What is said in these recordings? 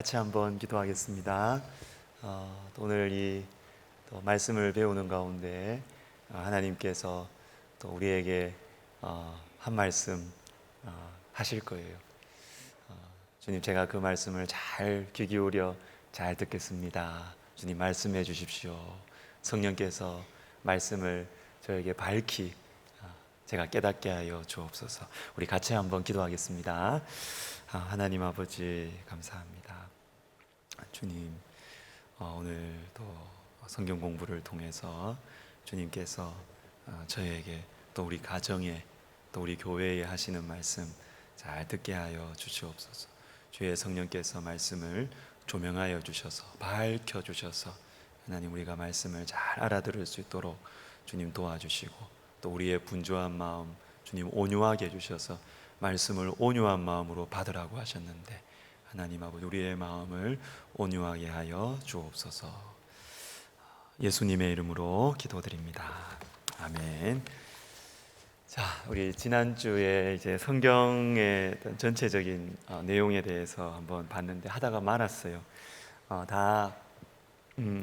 같이 한번 기도하겠습니다. 오늘 또 말씀을 배우는 가운데 하나님께서 또 우리에게 한 말씀 하실 거예요. 주님, 제가 그 말씀을 잘 귀 기울여 잘 듣겠습니다. 주님, 말씀해 주십시오. 성령께서 말씀을 저에게 밝히 제가 깨닫게 하여 주옵소서. 우리 같이 한번 기도하겠습니다. 하나님 아버지, 감사합니다. 주님, 오늘 또 성경 공부를 통해서 주님께서 저에게 또 우리 가정에 또 우리 교회에 하시는 말씀 잘 듣게 하여 주시옵소서. 주의 성령께서 말씀을 조명하여 주셔서 밝혀 주셔서 하나님, 우리가 말씀을 잘 알아들을 수 있도록 주님 도와주시고, 또 우리의 분주한 마음 주님 온유하게 해주셔서 말씀을 온유한 마음으로 받으라고 하셨는데, 하나님 아버지, 우리의 마음을 온유하게 하여 주옵소서. 예수님의 이름으로 기도드립니다. 아멘. 자, 우리 지난주에 이제 성경의 전체적인 내용에 대해서 한번 봤는데 하다가 말았어요. 다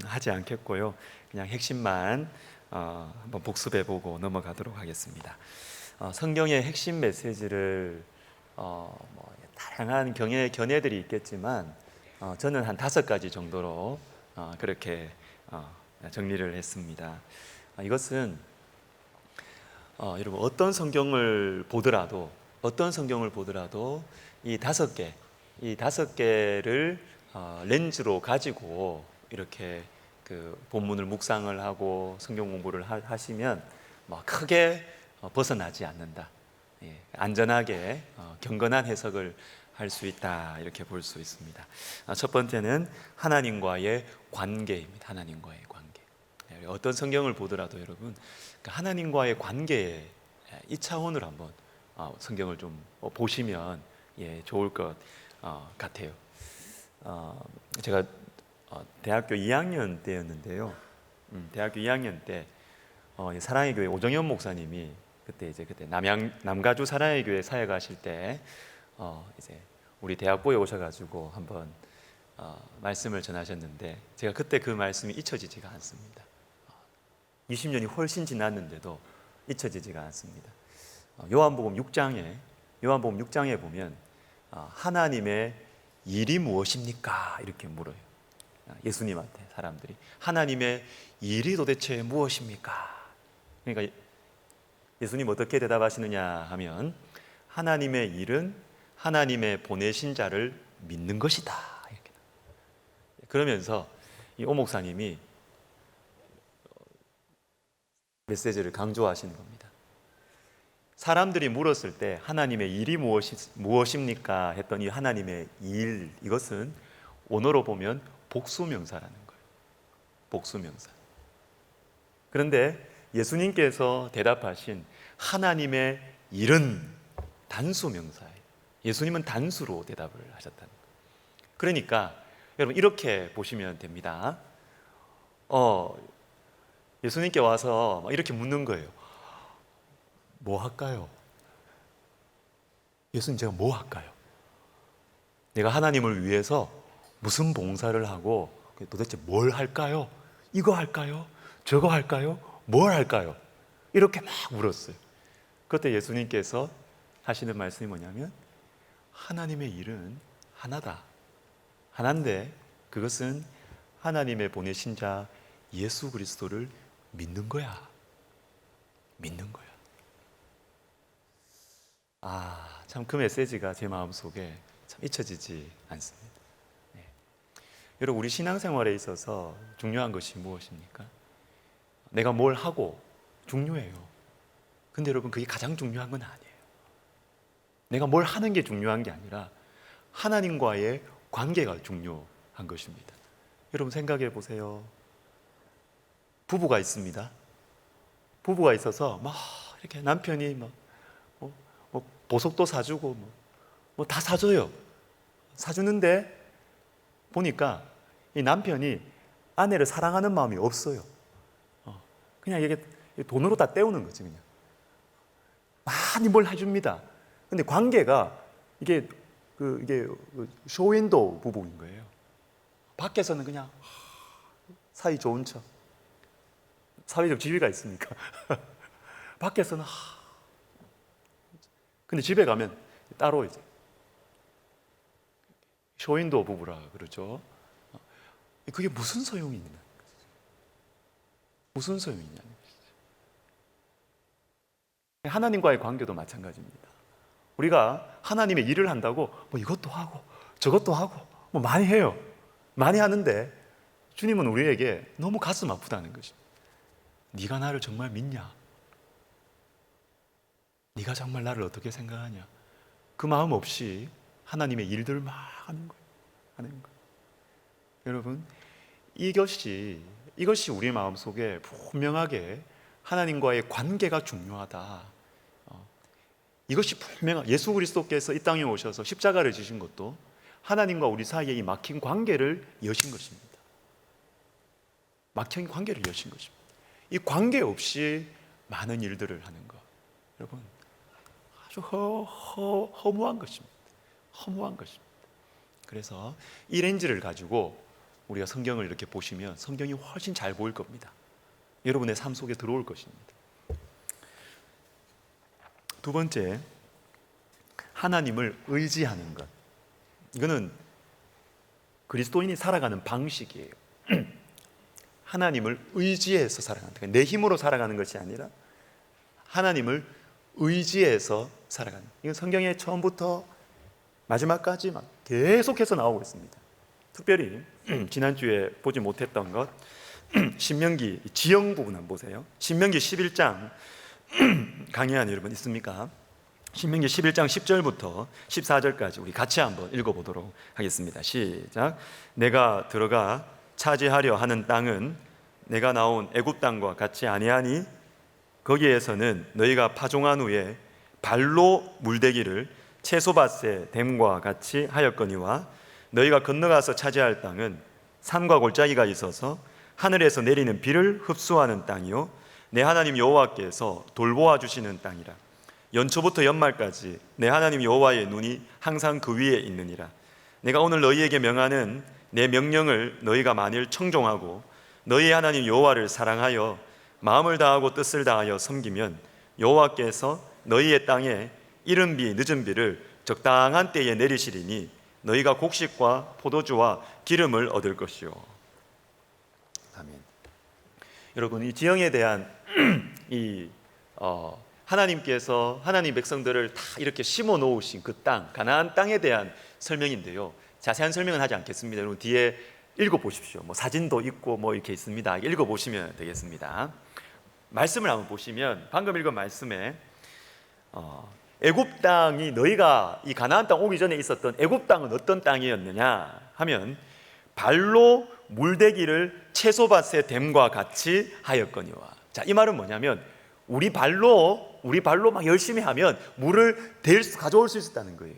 하지 않겠고요. 그냥 핵심만 한번 복습해보고 넘어가도록 하겠습니다. 성경의 핵심 메시지를 다양한 견해들이 있겠지만 저는 한 5가지 정도로 그렇게 정리를 했습니다. 이것은 여러분, 어떤 성경을 보더라도 이 5개를 렌즈로 가지고 이렇게 그 본문을 묵상을 하고 성경 공부를 하시면 크게 벗어나지 않는다. 안전하게 경건한 해석을 할 수 있다, 이렇게 볼 수 있습니다. 첫 번째는 하나님과의 관계입니다. 하나님과의 관계. 어떤 성경을 보더라도 여러분, 하나님과의 관계, 이 차원으로 한번 성경을 좀 보시면 좋을 것 같아요. 제가 대학교 2학년 때였는데요. 대학교 2학년 때 사랑의 교회 오정현 목사님이 그때 남가주 사랑의 교회 사역하실 때 이제 우리 대학부에 오셔가지고 한번 말씀을 전하셨는데, 제가 그때 그 말씀이 잊혀지지가 않습니다. 20년이 훨씬 지났는데도 잊혀지지가 않습니다. 요한복음 6장에 보면 하나님의 일이 무엇입니까? 이렇게 물어요. 예수님한테 사람들이 하나님의 일이 도대체 무엇입니까? 그러니까 예수님 어떻게 대답하시느냐 하면, 하나님의 일은 하나님의 보내신 자를 믿는 것이다, 이렇게. 그러면서 이 오 목사님이 메시지를 강조하시는 겁니다. 사람들이 물었을 때 하나님의 일이 무엇입니까? 했더니 하나님의 일, 이것은 원어로 보면 복수명사라는 거예요. 복수명사. 그런데 예수님께서 대답하신 하나님의 일은 단수명사예요. 예수님은 단수로 대답을 하셨다는 거예요. 그러니까 여러분, 이렇게 보시면 됩니다. 예수님께 와서 이렇게 묻는 거예요. 뭐 할까요? 예수님, 제가 뭐 할까요? 내가 하나님을 위해서 무슨 봉사를 하고 도대체 뭘 할까요? 이거 할까요? 저거 할까요? 뭘 할까요? 이렇게 막 물었어요. 그때 예수님께서 하시는 말씀이 뭐냐면, 하나님의 일은 하나다. 하나인데 그것은 하나님의 보내신 자 예수 그리스도를 믿는 거야. 믿는 거야. 참 그 메시지가 제 마음속에 참 잊혀지지 않습니다. 여러분, 우리 신앙생활에 있어서 중요한 것이 무엇입니까? 내가 뭘 하고 중요해요. 근데 여러분, 그게 가장 중요한 건 아니에요. 내가 뭘 하는 게 중요한 게 아니라 하나님과의 관계가 중요한 것입니다. 여러분, 생각해 보세요. 부부가 있습니다. 부부가 있어서 막 이렇게 남편이 보석도 사주고 다 사줘요. 사주는데 보니까 이 남편이 아내를 사랑하는 마음이 없어요. 그냥 이게 돈으로 다 때우는 거지. 그냥 많이 뭘 해줍니다. 근데 관계가 이게 이게 쇼윈도우 부부인 거예요. 밖에서는 그냥 사이 좋은 척, 사회적 지위가 있으니까 밖에서는 근데 집에 가면 따로 이제 쇼윈도우 부부라 그러죠. 그게 무슨 소용이 있나? 무슨 소용이 있냐? 하나님과의 관계도 마찬가지입니다. 우리가 하나님의 일을 한다고 뭐 이것도 하고 저것도 하고 뭐 많이 해요. 많이 하는데 주님은 우리에게 너무 가슴 아프다는 것입니다. 네가 나를 정말 믿냐? 네가 정말 나를 어떻게 생각하냐? 그 마음 없이 하나님의 일들을 막 하는 거예요. 여러분, 이것이 우리 마음속에 분명하게 하나님과의 관계가 중요하다. 이것이 분명한, 예수 그리스도께서 이 땅에 오셔서 십자가를 지신 것도 하나님과 우리 사이에 이 막힌 관계를 여신 것입니다. 막힌 관계를 여신 것입니다. 이 관계 없이 많은 일들을 하는 것, 여러분, 아주 허무한 것입니다. 허무한 것입니다. 그래서 이 렌즈를 가지고 우리가 성경을 이렇게 보시면 성경이 훨씬 잘 보일 겁니다. 여러분의 삶 속에 들어올 것입니다. 두 번째, 하나님을 의지하는 것. 이거는 그리스도인이 살아가는 방식이에요. 하나님을 의지해서 살아가는 것. 내 힘으로 살아가는 것이 아니라 하나님을 의지해서 살아가는 것. 이건 성경의 처음부터 마지막까지 막 계속해서 나오고 있습니다. 특별히 지난주에 보지 못했던 것, 신명기 지형 부분 한번 보세요. 신명기 11장 강의한 여러분 있습니까? 신명기 11장 10절부터 14절까지 우리 같이 한번 읽어보도록 하겠습니다. 시작. 내가 들어가 차지하려 하는 땅은 내가 나온 애굽 땅과 같이 아니하니 거기에서는 너희가 파종한 후에 발로 물대기를 채소밭에 댐과 같이 하였거니와 너희가 건너가서 차지할 땅은 산과 골짜기가 있어서 하늘에서 내리는 비를 흡수하는 땅이요 내 하나님 여호와께서 돌보아 주시는 땅이라. 연초부터 연말까지 내 하나님 여호와의 눈이 항상 그 위에 있느니라. 내가 오늘 너희에게 명하는 내 명령을 너희가 만일 청종하고 너희의 하나님 여호와를 사랑하여 마음을 다하고 뜻을 다하여 섬기면 여호와께서 너희의 땅에 이른 비 늦은 비를 적당한 때에 내리시리니 너희가 곡식과 포도주와 기름을 얻을 것이요. 아멘. 여러분, 이 지형에 대한 하나님께서 하나님 백성들을 다 이렇게 심어 놓으신 그 땅, 가나안 땅에 대한 설명인데요. 자세한 설명은 하지 않겠습니다. 여러분 뒤에 읽어 보십시오. 뭐 사진도 있고 뭐 이렇게 있습니다. 읽어 보시면 되겠습니다. 말씀을 한번 보시면 방금 읽은 말씀에 애굽 땅이 너희가 이 가나안 땅 오기 전에 있었던 애굽 땅은 어떤 땅이었느냐 하면 발로 물대기를 채소밭에 댐과 같이 하였거니와. 자, 이 말은 뭐냐면 우리 발로 막 열심히 하면 물을 가져올 수 있었다는 거예요.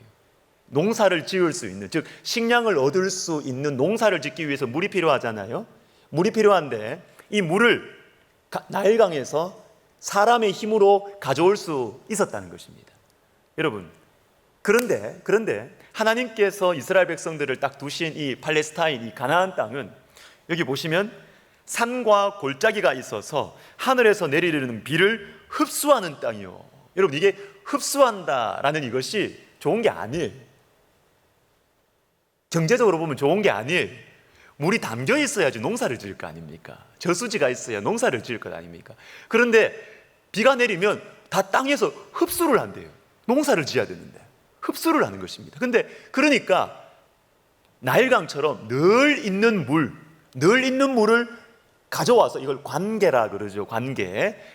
농사를 지을 수 있는, 즉 식량을 얻을 수 있는 농사를 짓기 위해서 물이 필요하잖아요. 물이 필요한데 이 물을 나일강에서 사람의 힘으로 가져올 수 있었다는 것입니다. 여러분, 그런데 하나님께서 이스라엘 백성들을 딱 두신 이 팔레스타인, 이 가나안 땅은 여기 보시면 산과 골짜기가 있어서 하늘에서 내리는 비를 흡수하는 땅이요. 여러분, 이게 흡수한다라는 이것이 좋은 게 아니에요. 경제적으로 보면 좋은 게 아니에요. 물이 담겨 있어야지 농사를 지을 거 아닙니까? 저수지가 있어야 농사를 지을 것 아닙니까? 그런데 비가 내리면 다 땅에서 흡수를 한대요. 농사를 지어야 되는데 흡수를 하는 것입니다. 근데 그러니까 나일강처럼 늘 있는 물을 가져와서, 이걸 관계라 그러죠.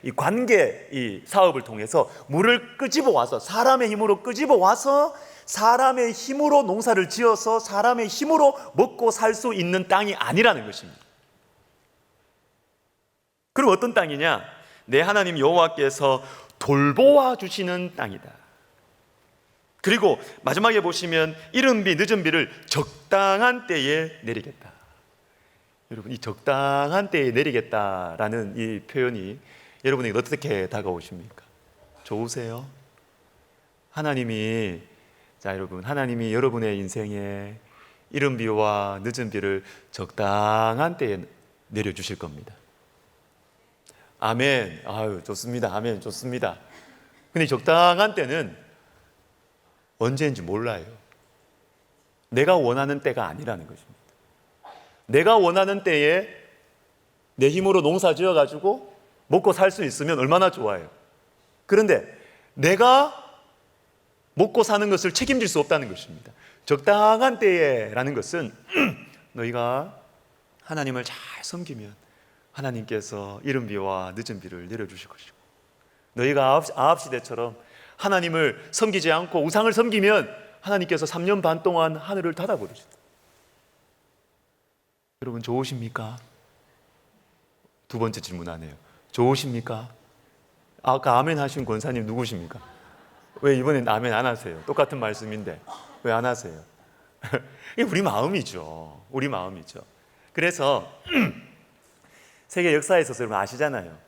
이 사업을 통해서 물을 끄집어 와서 사람의 힘으로 끄집어 와서 사람의 힘으로 농사를 지어서 사람의 힘으로 먹고 살 수 있는 땅이 아니라는 것입니다. 그럼 어떤 땅이냐? 내 하나님 여호와께서 돌보아 주시는 땅이다. 그리고 마지막에 보시면 이른 비 늦은 비를 적당한 때에 내리겠다. 여러분, 이 적당한 때에 내리겠다라는 이 표현이 여러분에게 어떻게 다가오십니까? 좋으세요? 하나님이 자, 여러분, 하나님이 여러분의 인생에 이른 비와 늦은 비를 적당한 때에 내려주실 겁니다. 아멘. 아유, 좋습니다. 아멘. 좋습니다. 근데 적당한 때는 언제인지 몰라요. 내가 원하는 때가 아니라는 것입니다. 내가 원하는 때에 내 힘으로 농사 지어가지고 먹고 살 수 있으면 얼마나 좋아요. 그런데 내가 먹고 사는 것을 책임질 수 없다는 것입니다. 적당한 때에라는 것은 너희가 하나님을 잘 섬기면 하나님께서 이른 비와 늦은 비를 내려주실 것이고, 너희가 아합 시대처럼 하나님을 섬기지 않고 우상을 섬기면 하나님께서 3년 반 동안 하늘을 닫아버리신다. 여러분, 좋으십니까? 두 번째 질문하네요. 좋으십니까? 아까 아멘 하신 권사님 누구십니까? 왜 이번엔 아멘 안 하세요? 똑같은 말씀인데 왜 안 하세요? 이게 우리 마음이죠. 우리 마음이죠. 그래서 세계 역사에 있어서 여러분 아시잖아요.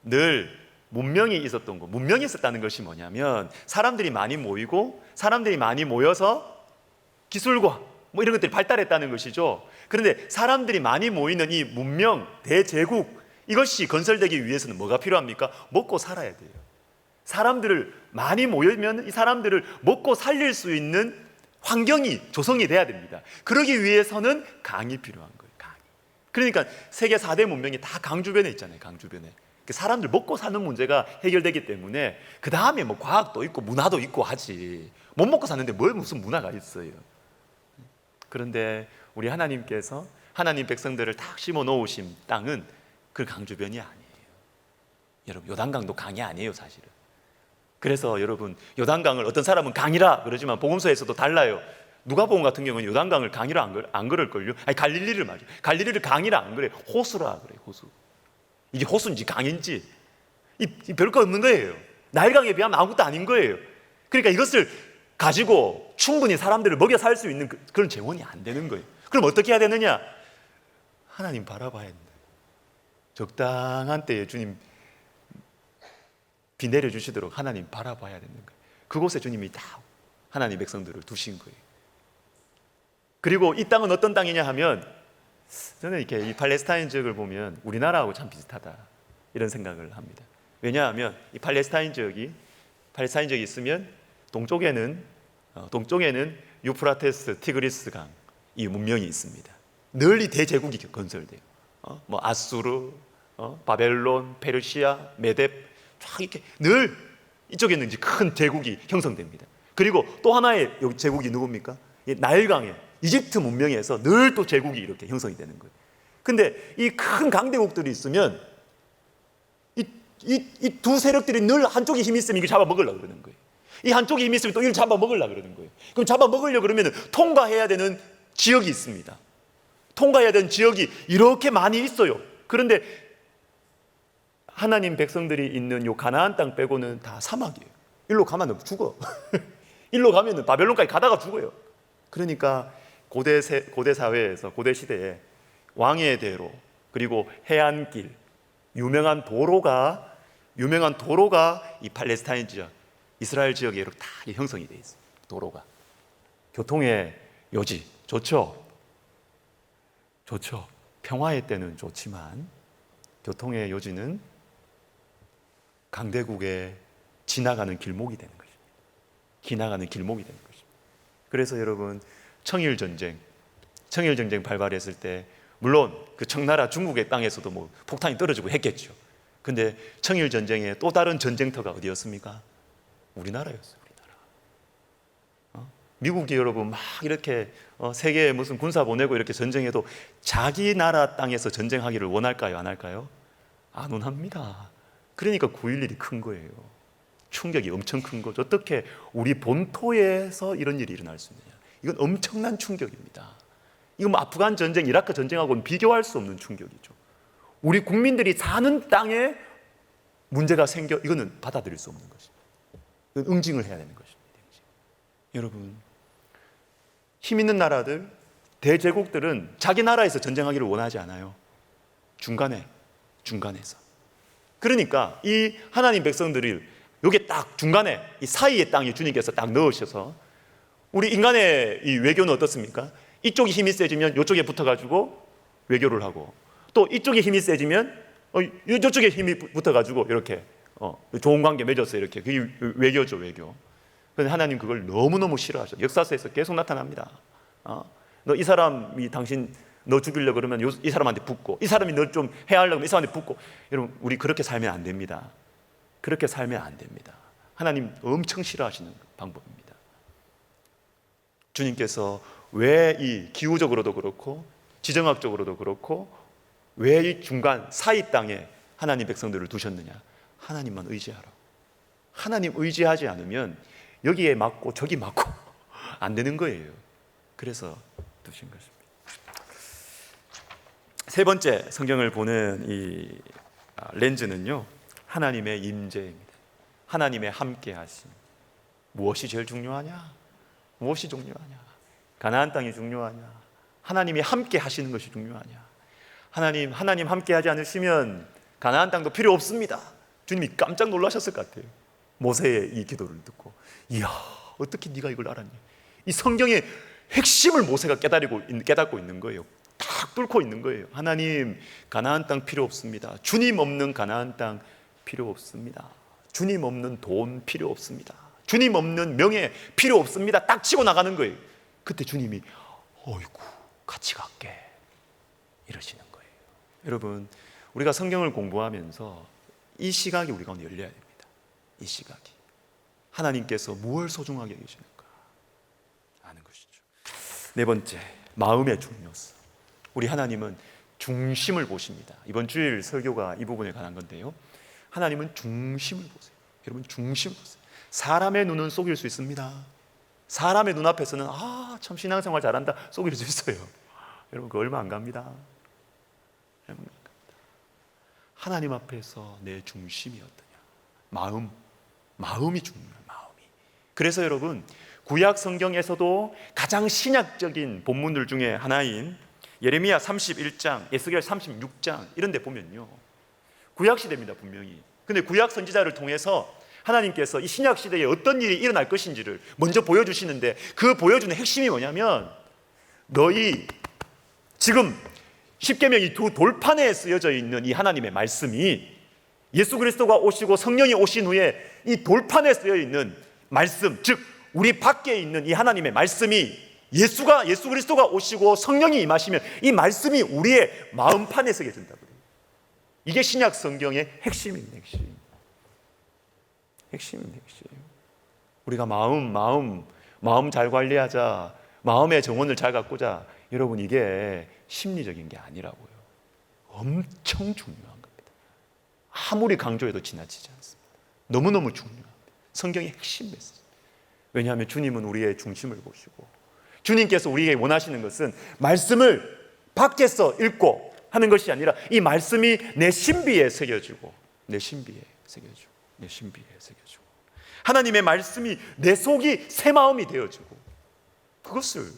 늘 문명이 있었던 거, 문명이 있었다는 것이 뭐냐면 사람들이 많이 모이고 사람들이 많이 모여서 기술과 뭐 이런 것들이 발달했다는 것이죠. 그런데 사람들이 많이 모이는 이 문명, 대제국, 이것이 건설되기 위해서는 뭐가 필요합니까? 먹고 살아야 돼요. 사람들을 많이 모이면 이 사람들을 먹고 살릴 수 있는 환경이 조성이 돼야 됩니다. 그러기 위해서는 강이 필요한 거예요. 강이. 그러니까 세계 4대 문명이 다 강 주변에 있잖아요. 강 주변에. 사람들 먹고 사는 문제가 해결되기 때문에 그 다음에 뭐 과학도 있고 문화도 있고 하지. 못 먹고 사는데 뭘 무슨 문화가 있어요. 그런데 우리 하나님께서 하나님 백성들을 딱 심어 놓으신 땅은 그 강 주변이 아니에요. 여러분, 요단강도 강이 아니에요, 사실은. 그래서 여러분, 요단강을 어떤 사람은 강이라 그러지만 복음서에서도 달라요. 누가복음 같은 경우는 요단강을 강이라 안 그럴걸요. 아니, 갈릴리를 말이에요. 갈릴리를 강이라 안 그래요. 호수라 그래요. 호수. 이게 호수인지 강인지 이 별거 없는 거예요. 나일강에 비하면 아무것도 아닌 거예요. 그러니까 이것을 가지고 충분히 사람들을 먹여 살 수 있는 그런 재원이 안 되는 거예요. 그럼 어떻게 해야 되느냐? 하나님 바라봐야 된다. 적당한 때에 주님 비 내려주시도록 하나님 바라봐야 되는 거예요. 그곳에 주님이 다 하나님 백성들을 두신 거예요. 그리고 이 땅은 어떤 땅이냐 하면, 저는 이렇게 이 팔레스타인 지역을 보면 우리나라하고 참 비슷하다 이런 생각을 합니다. 왜냐하면 이 팔레스타인 지역이 있으면 동쪽에는 유프라테스, 티그리스 강 이 문명이 있습니다. 늘 이 대제국이 건설돼요. 뭐 아수르, 바벨론, 페르시아, 메뎁 쫙 이렇게 늘 이쪽에는 이제 큰 제국이 형성됩니다. 그리고 또 하나의 제국이 누굽니까? 나일강에 이집트 문명에서 늘 또 제국이 이렇게 형성이 되는 거예요. 근데 이 큰 강대국들이 있으면 이 두 세력들이 늘 한쪽에 힘이 있으면 이걸 잡아먹으려고 그러는 거예요. 이 한쪽에 힘이 있으면 또 이걸 잡아먹으려고 그러는 거예요. 그럼 잡아먹으려고 그러면 통과해야 되는 지역이 있습니다. 통과해야 되는 지역이 이렇게 많이 있어요. 그런데 하나님 백성들이 있는 요 가나안 땅 빼고는 다 사막이에요. 일로 가면 죽어. 일로 가면 바벨론까지 가다가 죽어요. 그러니까 고대 사회에서, 고대 시대에 왕의 대로, 그리고 해안길, 유명한 도로가 이 팔레스타인 지역, 이스라엘 지역에 이렇게 다 형성이 되어 있어요. 도로가. 교통의 요지 좋죠. 평화의 때는 좋지만 교통의 요지는 강대국에 지나가는 길목이 되는 것입니다. 그래서 여러분, 청일 전쟁 발발했을 때 물론 그 청나라 중국의 땅에서도 뭐 폭탄이 떨어지고 했겠죠. 근데 청일 전쟁의 또 다른 전쟁터가 어디였습니까? 우리나라였어요. 미국이 여러분 막 이렇게 세계에 무슨 군사 보내고 이렇게 전쟁해도 자기 나라 땅에서 전쟁하기를 원할까요? 안 할까요? 안 원합니다. 그러니까 9.11이 큰 거예요. 충격이 엄청 큰 거죠. 어떻게 우리 본토에서 이런 일이 일어날 수 있느냐. 이건 엄청난 충격입니다. 이건 뭐 아프간 전쟁, 이라크 전쟁하고는 비교할 수 없는 충격이죠. 우리 국민들이 사는 땅에 문제가 생겨, 이거는 받아들일 수 없는 것입니다. 이건 응징을 해야 되는 것입니다. 여러분, 힘 있는 나라들, 대제국들은 자기 나라에서 전쟁하기를 원하지 않아요. 중간에서. 그러니까 이 하나님 백성들이 여기 딱 중간에 이 사이의 땅에 주님께서 딱 넣으셔서 우리 인간의 이 외교는 어떻습니까? 이쪽이 힘이 세지면 이쪽에 붙어가지고 외교를 하고, 또 이쪽에 힘이 세지면 이쪽에 힘이 붙어가지고 이렇게 좋은 관계 맺었어요. 이렇게 그게 외교죠, 외교. 그런데 하나님 그걸 너무너무 싫어하셔. 역사서에서 계속 나타납니다. 너 이 사람이 당신 너 죽이려고 그러면 이 사람한테 붙고, 이 사람이 너 좀 해하려고 하면 이 사람한테 붙고. 여러분, 우리 그렇게 살면 안 됩니다. 그렇게 살면 안 됩니다. 하나님 엄청 싫어하시는 방법입니다. 주님께서 왜 이 기후적으로도 그렇고 지정학적으로도 그렇고 왜 이 중간 사이 땅에 하나님 백성들을 두셨느냐? 하나님만 의지하라. 하나님 의지하지 않으면 여기에 맞고 저기 맞고 안 되는 거예요. 그래서 두신 것입니다. 세 번째 성경을 보는 이 렌즈는요, 하나님의 임재입니다. 하나님의 함께하심. 무엇이 제일 중요하냐? 무엇이 중요하냐? 가나안 땅이 중요하냐? 하나님이 함께 하시는 것이 중요하냐? 하나님 함께 하지 않으시면 가나안 땅도 필요 없습니다. 주님이 깜짝 놀라셨을 것 같아요. 모세의 이 기도를 듣고, 이야, 어떻게 네가 이걸 알았니? 이 성경의 핵심을 모세가 깨닫고 있는 거예요. 딱 뚫고 있는 거예요. 하나님, 가나안 땅 필요 없습니다. 주님 없는 가나안 땅 필요 없습니다. 주님 없는 돈 필요 없습니다. 주님 없는 명예 필요 없습니다. 딱 치고 나가는 거예요. 그때 주님이 어이구, 같이 갈게 이러시는 거예요. 여러분, 우리가 성경을 공부하면서 이 시각이 우리 가운데 열려야 됩니다. 이 시각이 하나님께서 무엇을 소중하게 여기시는가 아는 것이죠. 네 번째, 마음의 중요성. 우리 하나님은 중심을 보십니다. 이번 주일 설교가 이 부분에 관한 건데요, 하나님은 중심을 보세요. 여러분, 중심을 보세요. 사람의 눈은 속일 수 있습니다. 사람의 눈앞에서는 참 신앙생활 잘한다 속일 수 있어요. 여러분, 그거 얼마 안 갑니다. 하나님 앞에서 내 중심이 어떠냐? 마음이 중요해요. 마음이. 그래서 여러분, 구약 성경에서도 가장 신약적인 본문들 중에 하나인 예레미야 31장, 에스겔 36장 이런 데 보면요, 구약 시대입니다, 분명히. 근데 구약 선지자를 통해서 하나님께서 이 신약 시대에 어떤 일이 일어날 것인지를 먼저 보여주시는데, 그 보여주는 핵심이 뭐냐면, 너희 지금 십계명 이 두 돌판에 쓰여져 있는 이 하나님의 말씀이 예수 그리스도가 오시고 성령이 오신 후에 이 돌판에 쓰여 있는 말씀, 즉 우리 밖에 있는 이 하나님의 말씀이 예수 그리스도가 오시고 성령이 임하시면 이 말씀이 우리의 마음판에 새겨진다고 그래요. 이게 신약 성경의 핵심입니다. 핵심입니다. 우리가 마음 잘 관리하자, 마음의 정원을 잘 가꾸자. 여러분, 이게 심리적인 게 아니라고요. 엄청 중요한 겁니다. 아무리 강조해도 지나치지 않습니다. 너무너무 중요합니다. 성경의 핵심 메시지. 왜냐하면 주님은 우리의 중심을 보시고, 주님께서 우리에게 원하시는 것은 말씀을 밖에서 읽고 하는 것이 아니라 이 말씀이 내 신비에 새겨지고, 하나님의 말씀이 내 속이 새 마음이 되어지고, 그것을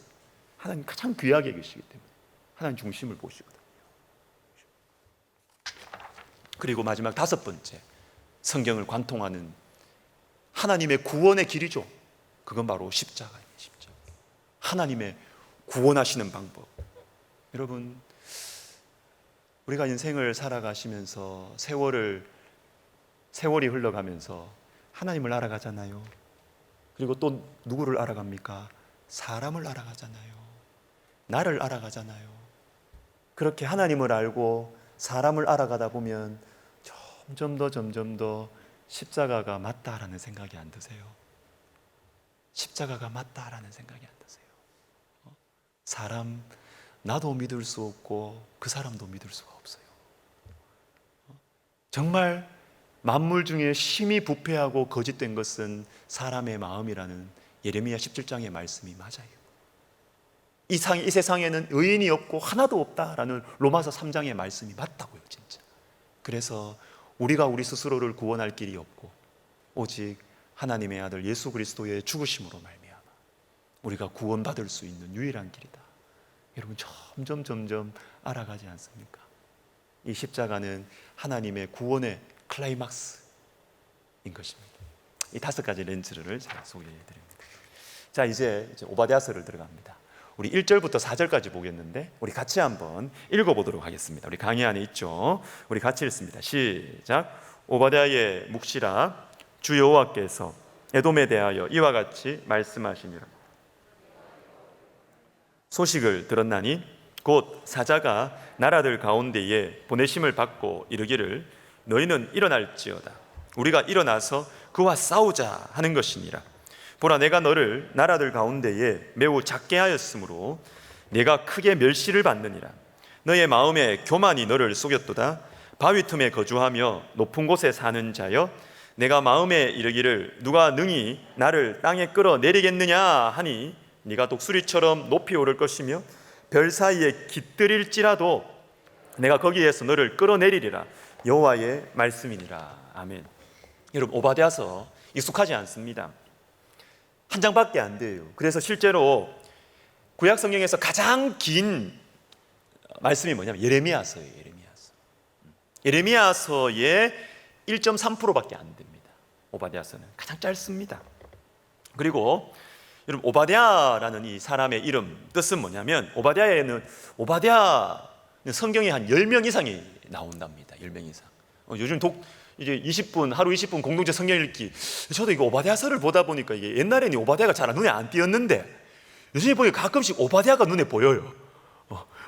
하나님 가장 귀하게 여기시기 때문에 하나님 중심을 보시거든요. 그리고 마지막 다섯 번째, 성경을 관통하는 하나님의 구원의 길이죠. 그건 바로 십자가입니다. 십자가. 하나님의 구원하시는 방법. 여러분, 우리가 인생을 살아가시면서 세월이 흘러가면서 하나님을 알아가잖아요. 그리고 또 누구를 알아갑니까? 사람을 알아가잖아요. 나를 알아가잖아요. 그렇게 하나님을 알고 사람을 알아가다 보면 점점 더 십자가가 맞다라는 생각이 안 드세요? 십자가가 맞다라는 생각이 안 드세요? 사람, 나도 믿을 수 없고 그 사람도 믿을 수가 없어요. 정말 만물 중에 심히 부패하고 거짓된 것은 사람의 마음이라는 예레미야 17장의 말씀이 맞아요. 이 세상에는 의인이 없고 하나도 없다라는 로마서 3장의 말씀이 맞다고요, 진짜. 그래서 우리가 우리 스스로를 구원할 길이 없고 오직 하나님의 아들 예수 그리스도의 죽으심으로 말미암아 우리가 구원받을 수 있는 유일한 길이다. 여러분, 점점 알아가지 않습니까? 이 십자가는 하나님의 구원의 클라이막스인 것입니다. 이 다섯 가지 렌즈를 제가 소개해 드립니다. 자, 이제 오바댜서를 들어갑니다. 우리 1절부터 4절까지 보겠는데 우리 같이 한번 읽어보도록 하겠습니다. 우리 강의 안에 있죠. 우리 같이 읽습니다. 시작. 오바댜의 묵시라. 주 여호와께서 에돔에 대하여 이와 같이 말씀하시니라. 소식을 들었나니 곧 사자가 나라들 가운데에 보내심을 받고 이르기를 너희는 일어날지어다. 우리가 일어나서 그와 싸우자 하는 것이니라. 보라, 내가 너를 나라들 가운데에 매우 작게 하였으므로 내가 크게 멸시를 받느니라. 너의 마음에 교만이 너를 속였도다. 바위 틈에 거주하며 높은 곳에 사는 자여, 내가 마음에 이르기를 누가 능히 나를 땅에 끌어내리겠느냐 하니 네가 독수리처럼 높이 오를 것이며 별 사이에 깃들일지라도 내가 거기에서 너를 끌어내리리라. 여호와의 말씀이니라. 아멘. 여러분, 오바댜서 익숙하지 않습니다. 한 장밖에 안 돼요. 그래서 실제로 구약 성경에서 가장 긴 말씀이 뭐냐면 예레미야서예요. 예레미야서의 1.3%밖에 안 됩니다. 오바댜서는 가장 짧습니다. 그리고 여러분, 오바댜라는 이 사람의 이름 뜻은 뭐냐면 오바댜는 성경에 한 10명 이상이 나온답니다. 10명 이상. 요즘 이제 20분, 하루 20분 공동체 성경 읽기. 저도 이거 오바댜서를 보다 보니까 이게 옛날에는 오바댜가 잘 눈에 안 띄었는데 요즘에 보니까 가끔씩 오바댜가 눈에 보여요.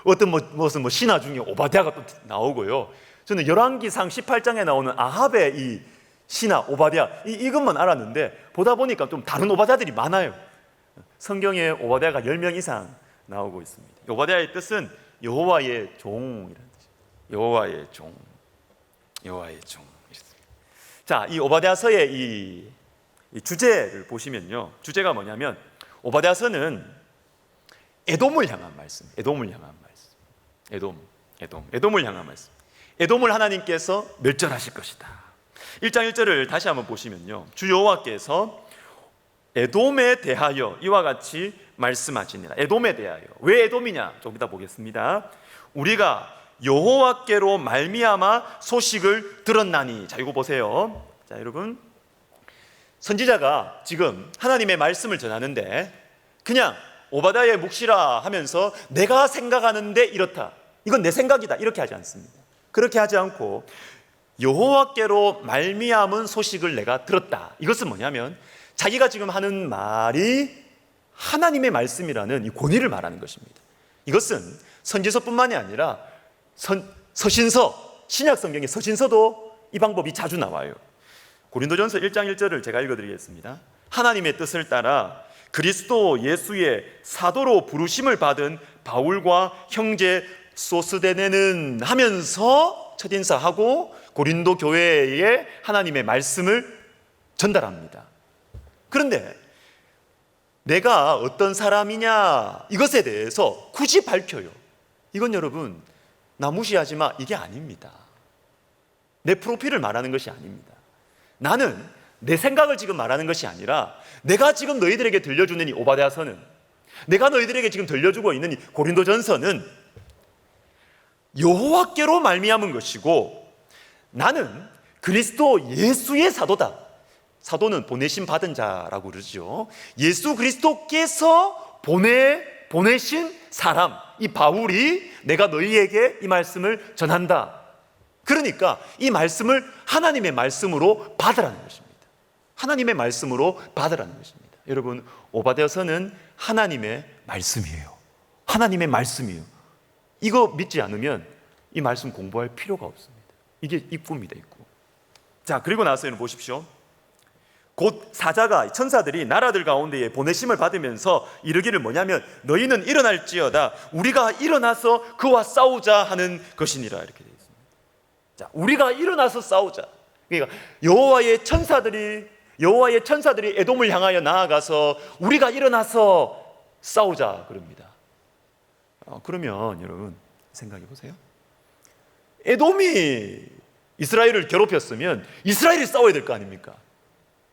어떤 무슨 신화 중에 오바댜가 또 나오고요. 저는 열왕기상 18장에 나오는 아합의 이 신하 오바댜 이것만 알았는데 보다 보니까 좀 다른 오바댜들이 많아요. 성경에 오바댜가 10명 이상 나오고 있습니다. 오바댜의 뜻은 여호와의 종이라는 뜻이에요. 여호와의 종. 자, 이 오바댜서의 이 주제를 보시면요, 주제가 뭐냐면 오바댜서는 에돔을 향한 말씀. 에돔을 향한 말씀. 에돔을 하나님께서 멸절하실 것이다. 1장 1절을 다시 한번 보시면요, 주 여호와께서 에돔에 대하여 이와 같이 말씀하시니라. 에돔에 대하여. 왜 에돔이냐? 좀 이따 보겠습니다. 우리가 여호와께로 말미암아 소식을 들었나니. 자, 이거 보세요. 자, 여러분, 선지자가 지금 하나님의 말씀을 전하는데 그냥 오바댜의 묵시라 하면서 내가 생각하는데 이렇다, 이건 내 생각이다, 이렇게 하지 않습니다. 그렇게 하지 않고 여호와께로 말미암은 소식을 내가 들었다. 이것은 뭐냐면 자기가 지금 하는 말이 하나님의 말씀이라는 이 권위를 말하는 것입니다. 이것은 선지서뿐만이 아니라 서신서, 신약 성경의 서신서도 이 방법이 자주 나와요. 고린도전서 1장 1절을 제가 읽어드리겠습니다. 하나님의 뜻을 따라 그리스도 예수의 사도로 부르심을 받은 바울과 형제 소스데네는 하면서 첫인사하고 고린도 교회에 하나님의 말씀을 전달합니다. 그런데 내가 어떤 사람이냐 이것에 대해서 굳이 밝혀요. 이건 여러분, 나 무시하지 마, 이게 아닙니다. 내 프로필을 말하는 것이 아닙니다. 나는 내 생각을 지금 말하는 것이 아니라 내가 지금 너희들에게 들려주는 이 오바댜서는, 내가 너희들에게 지금 들려주고 있는 이 고린도전서는 여호와께로 말미암은 것이고 나는 그리스도 예수의 사도다. 사도는 보내심 받은 자라고 그러죠. 예수 그리스도께서 보내신 사람, 이 바울이 내가 너희에게 이 말씀을 전한다. 그러니까 이 말씀을 하나님의 말씀으로 받으라는 것입니다. 하나님의 말씀으로 받으라는 것입니다. 여러분, 오바댜서는 하나님의 말씀이에요. 하나님의 말씀이에요. 이거 믿지 않으면 이 말씀 공부할 필요가 없습니다. 이게 입구입니다, 입구. 자, 그리고 나서는 보십시오. 곧 사자가, 천사들이 나라들 가운데에 보내심을 받으면서 이르기를 뭐냐면 너희는 일어날지어다. 우리가 일어나서 그와 싸우자 하는 것이니라. 이렇게 되어 있습니다. 자, 우리가 일어나서 싸우자. 그러니까 여호와의 천사들이 에돔을 향하여 나아가서 우리가 일어나서 싸우자 그럽니다. 그러면 여러분 생각해 보세요. 에돔이 이스라엘을 괴롭혔으면 이스라엘이 싸워야 될 거 아닙니까?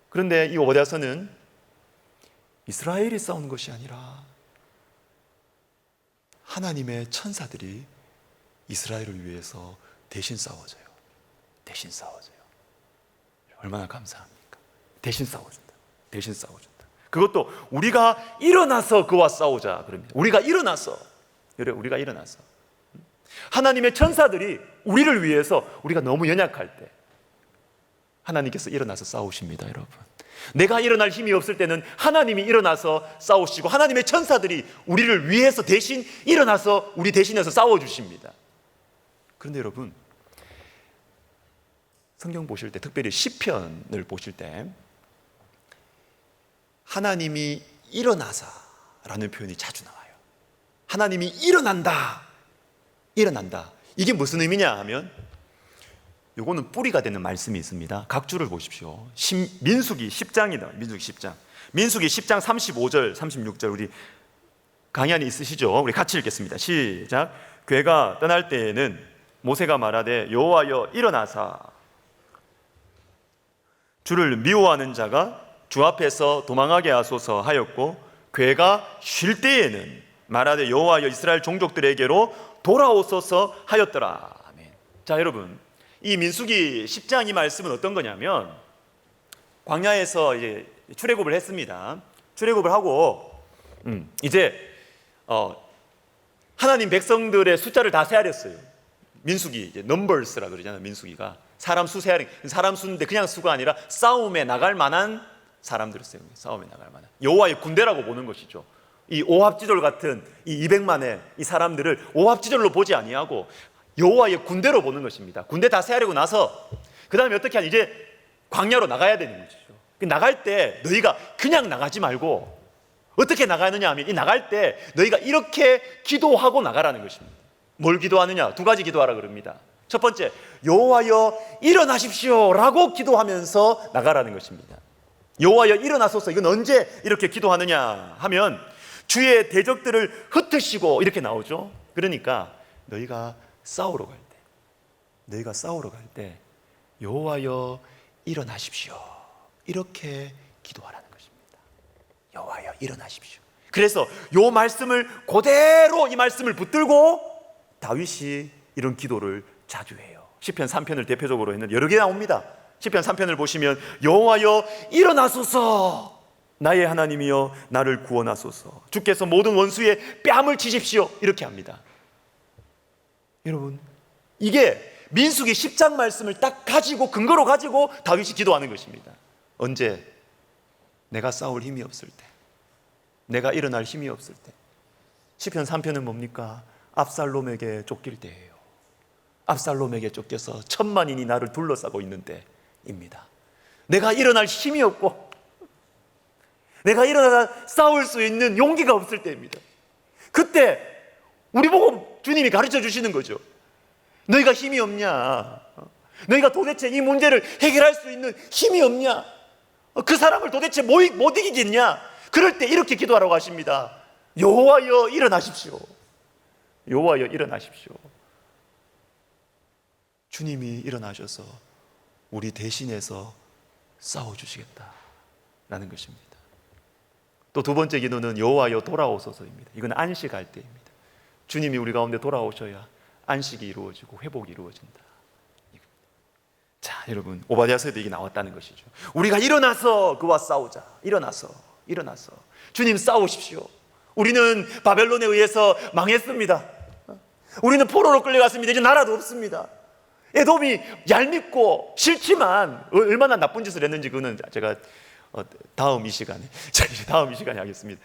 그런데 이 오바댜서는 이스라엘이 싸우는 것이 아니라 하나님의 천사들이 이스라엘을 위해서 대신 싸워줘요. 얼마나 감사합니까? 대신 싸워준다. 그것도 우리가 일어나서 그와 싸우자 그럽니다. 우리가 일어나서. 우리가 일어나서. 하나님의 천사들이 우리를 위해서 우리가 너무 연약할 때 하나님께서 일어나서 싸우십니다, 여러분. 내가 일어날 힘이 없을 때는 하나님이 일어나서 싸우시고 하나님의 천사들이 우리를 위해서 대신 일어나서 우리 대신해서 싸워주십니다. 그런데 여러분, 성경 보실 때, 특별히 시편을 보실 때 하나님이 일어나사라는 표현이 자주 나와요. 하나님이 일어난다. 이게 무슨 의미냐 하면, 요거는 뿌리가 되는 말씀이 있습니다. 각 줄을 보십시오. 민수기 10장이다. 민수기 10장 35절 36절 우리 강의 안에 있으시죠? 우리 같이 읽겠습니다. 시작. 괴가 떠날 때에는 모세가 말하되 여호와여 일어나사 주를 미워하는 자가 주 앞에서 도망하게 하소서 하였고, 괴가 쉴 때에는 말하되 여호와여 이스라엘 종족들에게로 돌아오소서 하였더라. 아멘. 자, 여러분, 이 민수기 10장 이 말씀은 어떤 거냐면, 광야에서 이제 출애굽을 했습니다. 출애굽을 하고 이제 하나님 백성들의 숫자를 다 세하렸어요. 민수기 이제 넘버스라 그러잖아요. 민수기가 사람 수 세하는, 사람 수인데 그냥 수가 아니라 싸움에 나갈 만한 사람들을 세우는 거예요. 싸움에 나갈 만한 여호와의 군대라고 보는 것이죠. 이 오합지졸 같은 이 200만의 이 사람들을 오합지졸로 보지 아니하고 여호와의 군대로 보는 것입니다. 군대 다 세하려고 나서 그 다음에 어떻게 하냐, 이제 광야로 나가야 되는 것이죠. 나갈 때 너희가 그냥 나가지 말고 어떻게 나가느냐 하면, 이 나갈 때 너희가 이렇게 기도하고 나가라는 것입니다. 뭘 기도하느냐? 두 가지 기도하라 그럽니다. 첫 번째, 여호와여 일어나십시오 라고 기도하면서 나가라는 것입니다. 여호와여 일어나소서. 이건 언제 이렇게 기도하느냐 하면, 주의 대적들을 흩으시고 이렇게 나오죠. 그러니까 너희가 싸우러 갈 때 여호와여 일어나십시오 이렇게 기도하라는 것입니다. 여호와여 일어나십시오. 그래서 요 말씀을 그대로, 이 말씀을 붙들고 다윗이 이런 기도를 자주 해요. 시편 3편을 대표적으로 했는데 여러 개 나옵니다. 시편 3편을 보시면 여호와여 일어나소서, 나의 하나님이여 나를 구원하소서, 주께서 모든 원수의 뺨을 치십시오 이렇게 합니다. 여러분, 이게 민수기 10장 말씀을 딱 가지고, 근거로 가지고 다윗이 기도하는 것입니다. 언제? 내가 싸울 힘이 없을 때, 내가 일어날 힘이 없을 때. 시편 3편은 뭡니까? 압살롬에게 쫓길 때예요. 압살롬에게 쫓겨서 1000만인이 나를 둘러싸고 있는 때입니다. 내가 일어날 힘이 없고 내가 일어나 싸울 수 있는 용기가 없을 때입니다. 그때 우리 보고 주님이 가르쳐 주시는 거죠. 너희가 힘이 없냐? 너희가 도대체 이 문제를 해결할 수 있는 힘이 없냐? 그 사람을 도대체 못 이기겠냐? 그럴 때 이렇게 기도하라고 하십니다. 여호와여 일어나십시오. 여호와여 일어나십시오. 주님이 일어나셔서 우리 대신해서 싸워주시겠다라는 것입니다. 또 두 번째 기도는 여호와여 돌아오소서입니다. 이건 안식할 때입니다. 주님이 우리 가운데 돌아오셔야 안식이 이루어지고 회복이 이루어진다. 자, 여러분, 오바댜서에도 이게 나왔다는 것이죠. 우리가 일어나서 그와 싸우자. 일어나서 주님 싸우십시오. 우리는 바벨론에 의해서 망했습니다. 우리는 포로로 끌려갔습니다. 이제 나라도 없습니다. 에돔이 얄밉고 싫지만 얼마나 나쁜 짓을 했는지 그거는 제가 다음 이 시간에 하겠습니다.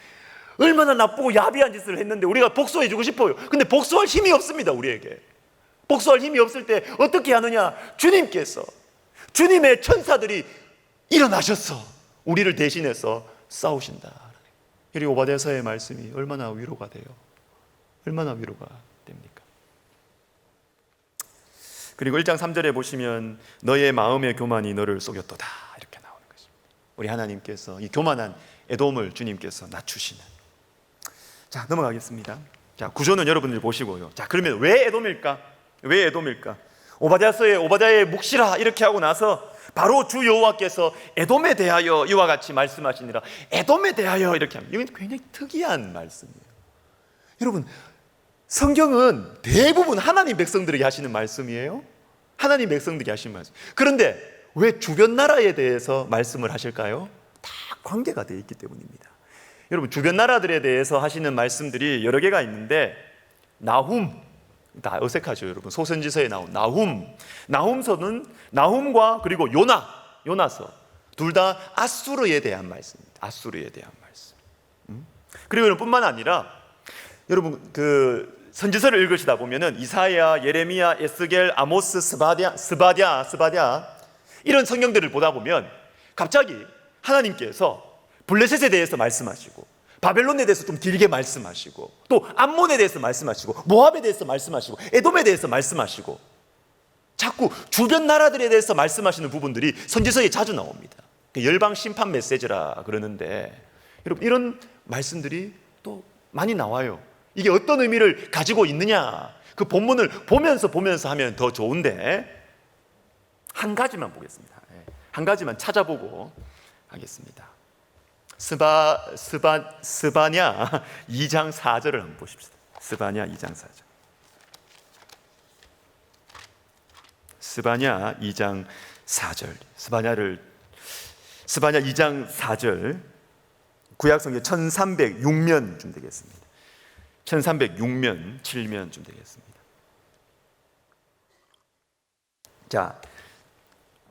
얼마나 나쁘고 야비한 짓을 했는데 우리가 복수해주고 싶어요. 근데 복수할 힘이 없습니다. 우리에게 복수할 힘이 없을 때 어떻게 하느냐? 주님께서, 주님의 천사들이 일어나셔서 우리를 대신해서 싸우신다. 이 오바댜서의 말씀이 얼마나 위로가 돼요. 얼마나 위로가 됩니까? 그리고 1장 3절에 보시면 너의 마음의 교만이 너를 속였도다 이렇게 나오는 것입니다. 우리 하나님께서 이 교만한 에돔을 주님께서 낮추시는. 자, 넘어가겠습니다. 자, 구조는 여러분들 보시고요. 자, 그러면 왜 에돔일까? 왜 에돔일까? 오바댜의 묵시라 이렇게 하고 나서 바로 주 여호와께서 에돔에 대하여 이와 같이 말씀하시니라. 에돔에 대하여 이렇게 합니다. 이건 굉장히 특이한 말씀이에요. 여러분, 성경은 대부분 하나님 백성들에게 하시는 말씀이에요. 하나님 백성들에게 하시는 말씀. 그런데 왜 주변 나라에 대해서 말씀을 하실까요? 다 관계가 되어 있기 때문입니다. 여러분, 주변 나라들에 대해서 하시는 말씀들이 여러 개가 있는데, 나훔, 다 어색하죠 여러분. 소선지서에 나온 나훔서는 나훔과 그리고 요나서 둘 다 아수르에 대한 말씀입니다. 아수르에 대한 말씀. 그리고 여러분, 뿐만 아니라 여러분 그 선지서를 읽으시다 보면은 이사야, 예레미야, 에스겔, 아모스, 스바랴 이런 성경들을 보다 보면 갑자기 하나님께서 블레셋에 대해서 말씀하시고, 바벨론에 대해서 좀 길게 말씀하시고, 또 암몬에 대해서 말씀하시고, 모압에 대해서 말씀하시고, 에돔에 대해서 말씀하시고, 자꾸 주변 나라들에 대해서 말씀하시는 부분들이 선지서에 자주 나옵니다. 열방 심판 메시지라 그러는데, 여러분 이런 말씀들이 또 많이 나와요. 이게 어떤 의미를 가지고 있느냐, 그 본문을 보면서 하면 더 좋은데, 한 가지만 보겠습니다. 한 가지만 찾아보고 하겠습니다. 스바냐 2장 4절을 한번 보십시다. 스바냐 2장 4절. 스바냐 2장 4절. 스바냐 2장 4절. 구약성경 1306면쯤 되겠습니다. 1306면, 7면쯤 되겠습니다. 자,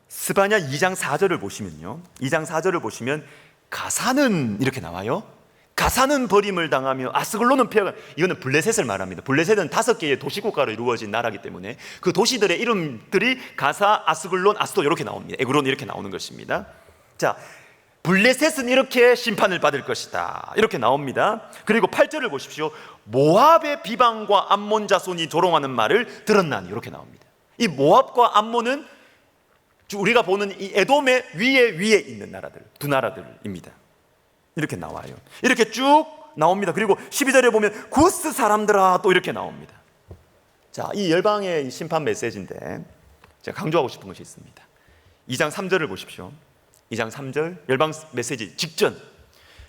스바냐 2장 4절을 보시면요, 2장 4절을 보시면 가사는 이렇게 나와요. 가사는 버림을 당하며 아스글론은 폐허가. 이거는 블레셋을 말합니다. 블레셋은 5개의 도시국가로 이루어진 나라이기 때문에 그 도시들의 이름들이 가사, 아스글론, 아스도 이렇게 나옵니다. 에그론 이렇게 나오는 것입니다. 자, 블레셋은 이렇게 심판을 받을 것이다, 이렇게 나옵니다. 그리고 8절을 보십시오. 모압의 비방과 암몬 자손이 조롱하는 말을 들었나니, 이렇게 나옵니다. 이 모압과 암몬은 우리가 보는 이 에돔의 위에 있는 나라들, 두 나라들입니다. 이렇게 나와요. 이렇게 쭉 나옵니다. 그리고 12절에 보면 구스 사람들아, 또 이렇게 나옵니다. 자, 이 열방의 심판 메시지인데 제가 강조하고 싶은 것이 있습니다. 2장 3절을 보십시오. 2장 3절 열방 메시지 직전.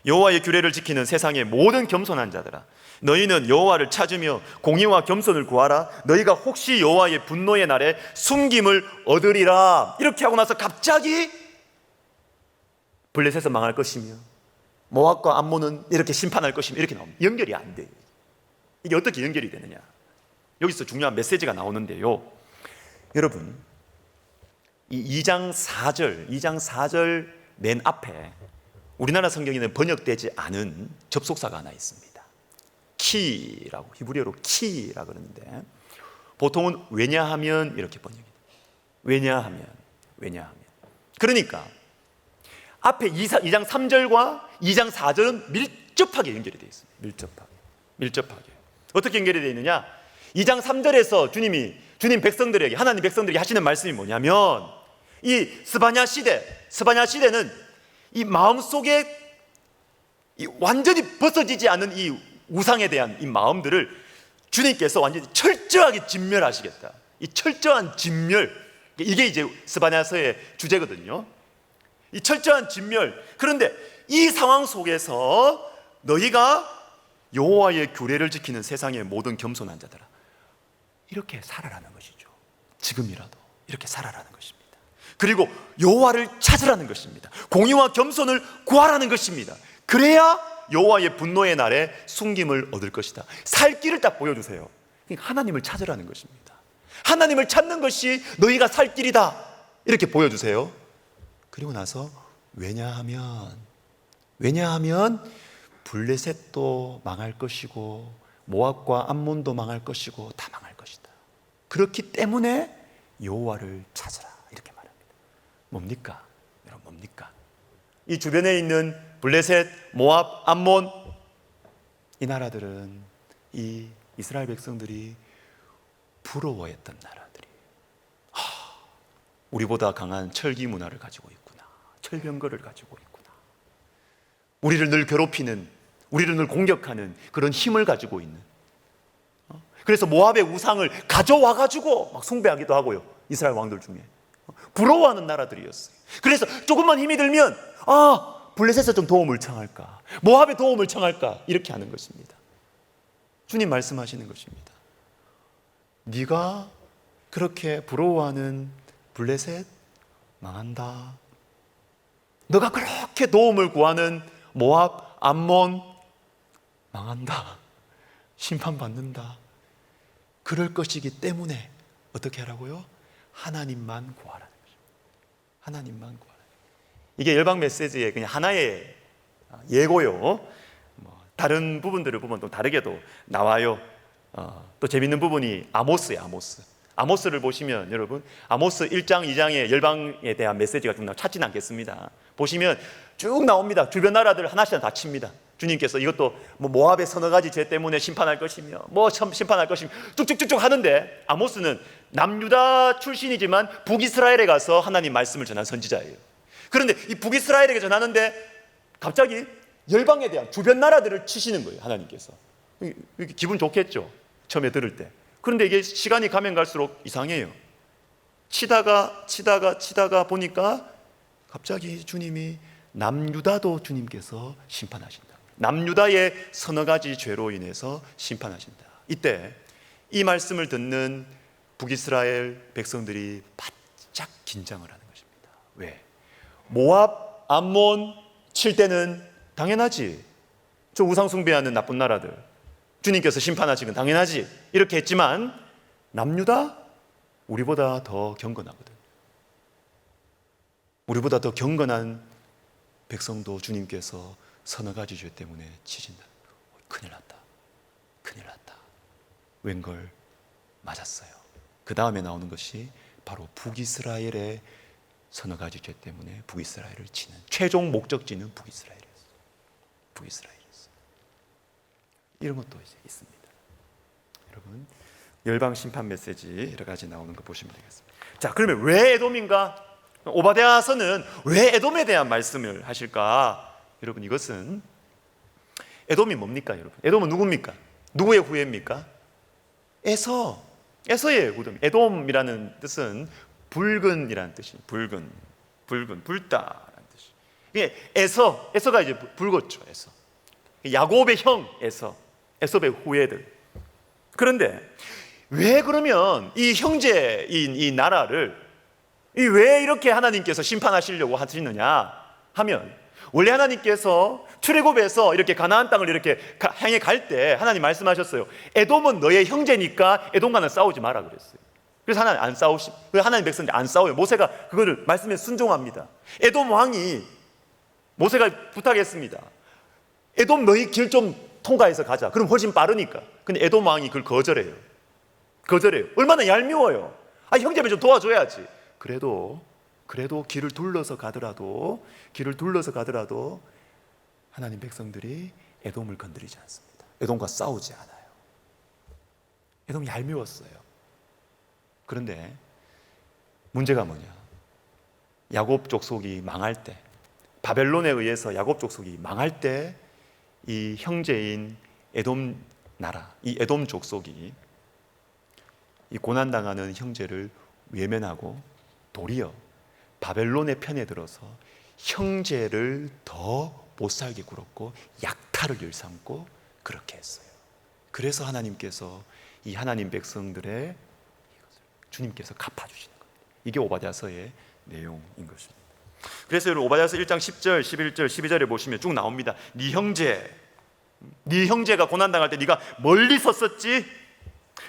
여호와의 규례를 지키는 세상의 모든 겸손한 자들아, 너희는 여호와를 찾으며 공의와 겸손을 구하라. 너희가 혹시 여호와의 분노의 날에 숨김을 얻으리라. 이렇게 하고 나서 갑자기 블레셋은 망할 것이며 모압과 암몬은 이렇게 심판할 것이며, 이렇게 나옵니다. 연결이 안 돼요. 이게 어떻게 연결이 되느냐, 여기서 중요한 메시지가 나오는데요. 여러분, 이 2장 4절 맨 앞에 우리나라 성경에는 번역되지 않은 접속사가 하나 있습니다. 키라고, 히브리어로 키라 그러는데 보통은 왜냐하면 이렇게 번역해요. 왜냐하면. 그러니까 앞에 2장 3절과 2장 4절은 밀접하게 연결이 되어 있습니다. 밀접하게. 어떻게 연결이 되어 있느냐? 2장 3절에서 주님 백성들에게, 하나님 백성들에게 하시는 말씀이 뭐냐면, 이 스바냐 시대는 이 마음속에 이 완전히 벗어지지 않은 이 우상에 대한 이 마음들을 주님께서 완전히 철저하게 진멸하시겠다. 이 철저한 진멸, 이게 이제 스바냐서의 주제거든요. 이 철저한 진멸. 그런데 이 상황 속에서 너희가 여호와의 규례를 지키는 세상의 모든 겸손한 자들아, 이렇게 살아라는 것이죠. 지금이라도 이렇게 살아라는 것입니다. 그리고 여호와를 찾으라는 것입니다. 공의와 겸손을 구하라는 것입니다. 그래야 여호와의 분노의 날에 숨김을 얻을 것이다. 살 길을 딱 보여주세요. 그러니까 하나님을 찾으라는 것입니다. 하나님을 찾는 것이 너희가 살 길이다, 이렇게 보여주세요. 그리고 나서 왜냐하면 블레셋도 망할 것이고 모압과 암몬도 망할 것이고 다 망할 것이다. 그렇기 때문에 여호와를 찾으라, 이렇게 말합니다. 뭡니까? 여러분, 뭡니까? 이 주변에 있는 블레셋, 모압, 암몬, 이 나라들은 이 이스라엘 백성들이 부러워했던 나라들이, 우리보다 강한 철기 문화를 가지고 있구나, 철병거를 가지고 있구나, 우리를 늘 괴롭히는, 우리를 늘 공격하는 그런 힘을 가지고 있는, 그래서 모압의 우상을 가져와 가지고 막 숭배하기도 하고요. 이스라엘 왕들 중에 부러워하는 나라들이었어요. 그래서 조금만 힘이 들면 블레셋에 좀 도움을 청할까, 모압에 도움을 청할까, 이렇게 하는 것입니다. 주님 말씀하시는 것입니다. 네가 그렇게 부러워하는 블레셋 망한다. 너가 그렇게 도움을 구하는 모압, 암몬 망한다, 심판받는다. 그럴 것이기 때문에 어떻게 하라고요? 하나님만 구하라는 것입니다. 하나님만 구하라. 이게 열방 메시지의 그냥 하나의 예고요. 다른 부분들을 보면 또 다르게도 나와요. 또 재밌는 부분이 아모스예요. 아모스를 보시면 여러분, 아모스 1장, 2장의 열방에 대한 메시지가 좀 찾지는 않겠습니다. 보시면 쭉 나옵니다. 주변 나라들 하나씩 다 칩니다. 주님께서 이것도 모압의 서너 가지 죄 때문에 심판할 것이며 심판할 것이며 쭉쭉쭉쭉 하는데, 아모스는 남유다 출신이지만 북이스라엘에 가서 하나님 말씀을 전한 선지자예요. 그런데 이 북이스라엘에게 전하는데 갑자기 열방에 대한 주변 나라들을 치시는 거예요. 하나님께서. 기분 좋겠죠, 처음에 들을 때. 그런데 이게 시간이 가면 갈수록 이상해요. 치다가 보니까 갑자기 주님이 남유다도 주님께서 심판하신다. 남유다의 서너 가지 죄로 인해서 심판하신다. 이때 이 말씀을 듣는 북이스라엘 백성들이 바짝 긴장을 하는 것입니다. 왜? 모압, 암몬 칠 때는 당연하지, 저 우상 숭배하는 나쁜 나라들 주님께서 심판하시건 당연하지, 이렇게 했지만 남유다, 우리보다 더 경건하거든. 우리보다 더 경건한 백성도 주님께서 서너 가지 죄 때문에 치신다. 큰일 났다. 웬걸 맞았어요. 그 다음에 나오는 것이 바로 북이스라엘의 서너 가지 죄 때문에 북이스라엘을 치는 최종 목적지는 북이스라엘이었어요. 이런 것도 이제 있습니다. 여러분, 열방 심판 메시지 여러 가지 나오는 거 보시면 되겠습니다. 자, 그러면 왜 에돔인가? 오바댜서는 왜 에돔에 대한 말씀을 하실까? 여러분, 이것은 에돔이 뭡니까? 여러분, 에돔은 누굽니까? 누구의 후예입니까? 에서의 후예입니다. 에돔이라는 뜻은 붉은이라는 뜻이에요. 붉은, 붉다라는 뜻이. 이게 에서가 이제 붉었죠. 야곱의 형 에섭의 후예들. 그런데 왜 그러면 이 형제인 이 나라를 왜 이렇게 하나님께서 심판하시려고 하시느냐 하면, 원래 하나님께서 출애굽에서 이렇게 가나안 땅을 이렇게 향해 갈 때 하나님 말씀하셨어요. 에돔은 너의 형제니까 에돔과는 싸우지 마라 그랬어요. 그래서 하나님 안 싸우시, 하나님 백성들이 안 싸워요. 모세가 그거를 말씀에 순종합니다. 에돔 왕이 모세가 부탁했습니다. 에돔 너희 길 좀 통과해서 가자. 그럼 훨씬 빠르니까. 근데 에돔 왕이 그걸 거절해요. 얼마나 얄미워요. 형제면 좀 도와줘야지. 그래도 길을 둘러서 가더라도 하나님 백성들이 에돔을 건드리지 않습니다. 에돔과 싸우지 않아요. 에돔이 얄미웠어요. 그런데 문제가 뭐냐? 야곱 족속이 망할 때, 바벨론에 의해서 야곱 족속이 망할 때, 이 형제인 에돔 나라, 이 에돔 족속이 이 고난당하는 형제를 외면하고 도리어 바벨론의 편에 들어서 형제를 더 못살게 굴었고 약탈을 일삼고 그렇게 했어요. 그래서 하나님께서 이 하나님 백성들의 이것을 주님께서 갚아주시는 겁니다. 이게 오바댜서의 내용인 것입니다. 그래서 여러분, 오바댜서 1장 10절, 11절, 12절에 보시면 쭉 나옵니다. 네 형제가 고난당할 때 네가 멀리 섰었지?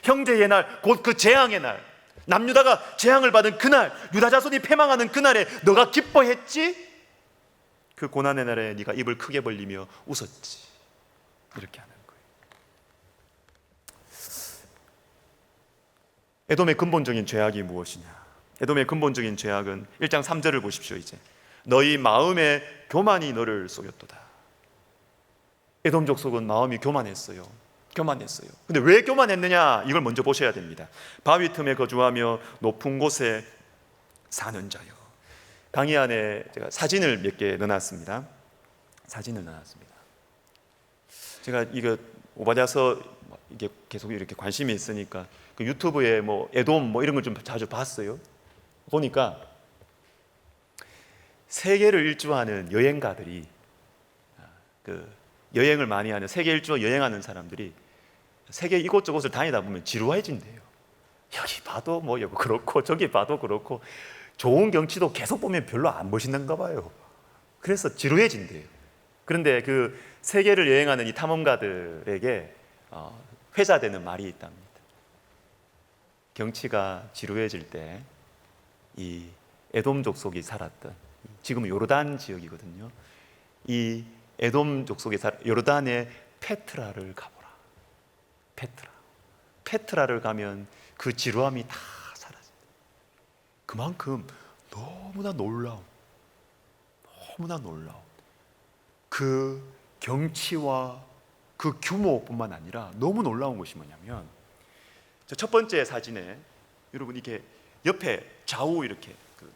형제의 날, 곧 그 재앙의 날, 남유다가 재앙을 받은 그날, 유다 자손이 패망하는 그날에 너가 기뻐했지? 그 고난의 날에 네가 입을 크게 벌리며 웃었지. 이렇게 하는 거예요. 에돔의 근본적인 죄악이 무엇이냐? 에돔의 근본적인 죄악은 1장 3절을 보십시오. 이제 너희 마음의 교만이 너를 속였도다. 에돔 족속은 마음이 교만했어요. 근데 왜 교만했느냐? 이걸 먼저 보셔야 됩니다. 바위 틈에 거주하며 높은 곳에 사는 자요. 강의 안에 제가 사진을 몇 개 넣어놨습니다. 제가 이거 오바댜서 이게 계속 이렇게 관심이 있으니까 그 유튜브에 뭐 에돔 뭐 이런 걸 좀 자주 봤어요. 보니까 세계를 일주하는 여행가들이, 그 여행을 많이 하는 세계 일주 여행하는 사람들이 세계 이곳저곳을 다니다 보면 지루해진대요. 여기 봐도 뭐 그렇고 저기 봐도 그렇고 좋은 경치도 계속 보면 별로 안 멋있는가 봐요. 그래서 지루해진대요. 그런데 그 세계를 여행하는 이 탐험가들에게 회자되는 말이 있답니다. 경치가 지루해질 때 이 에돔 족속이 살았던, 지금 요르단 지역이거든요. 이 에돔 족속이 요르단의 페트라를 가보라. 페트라를 가면 그 지루함이 다 사라진다. 그만큼 너무나 놀라운 그 경치와 그 규모뿐만 아니라 너무 놀라운 것이 뭐냐면, 첫 번째 사진에 여러분 이렇게 옆에 좌우 이렇게 그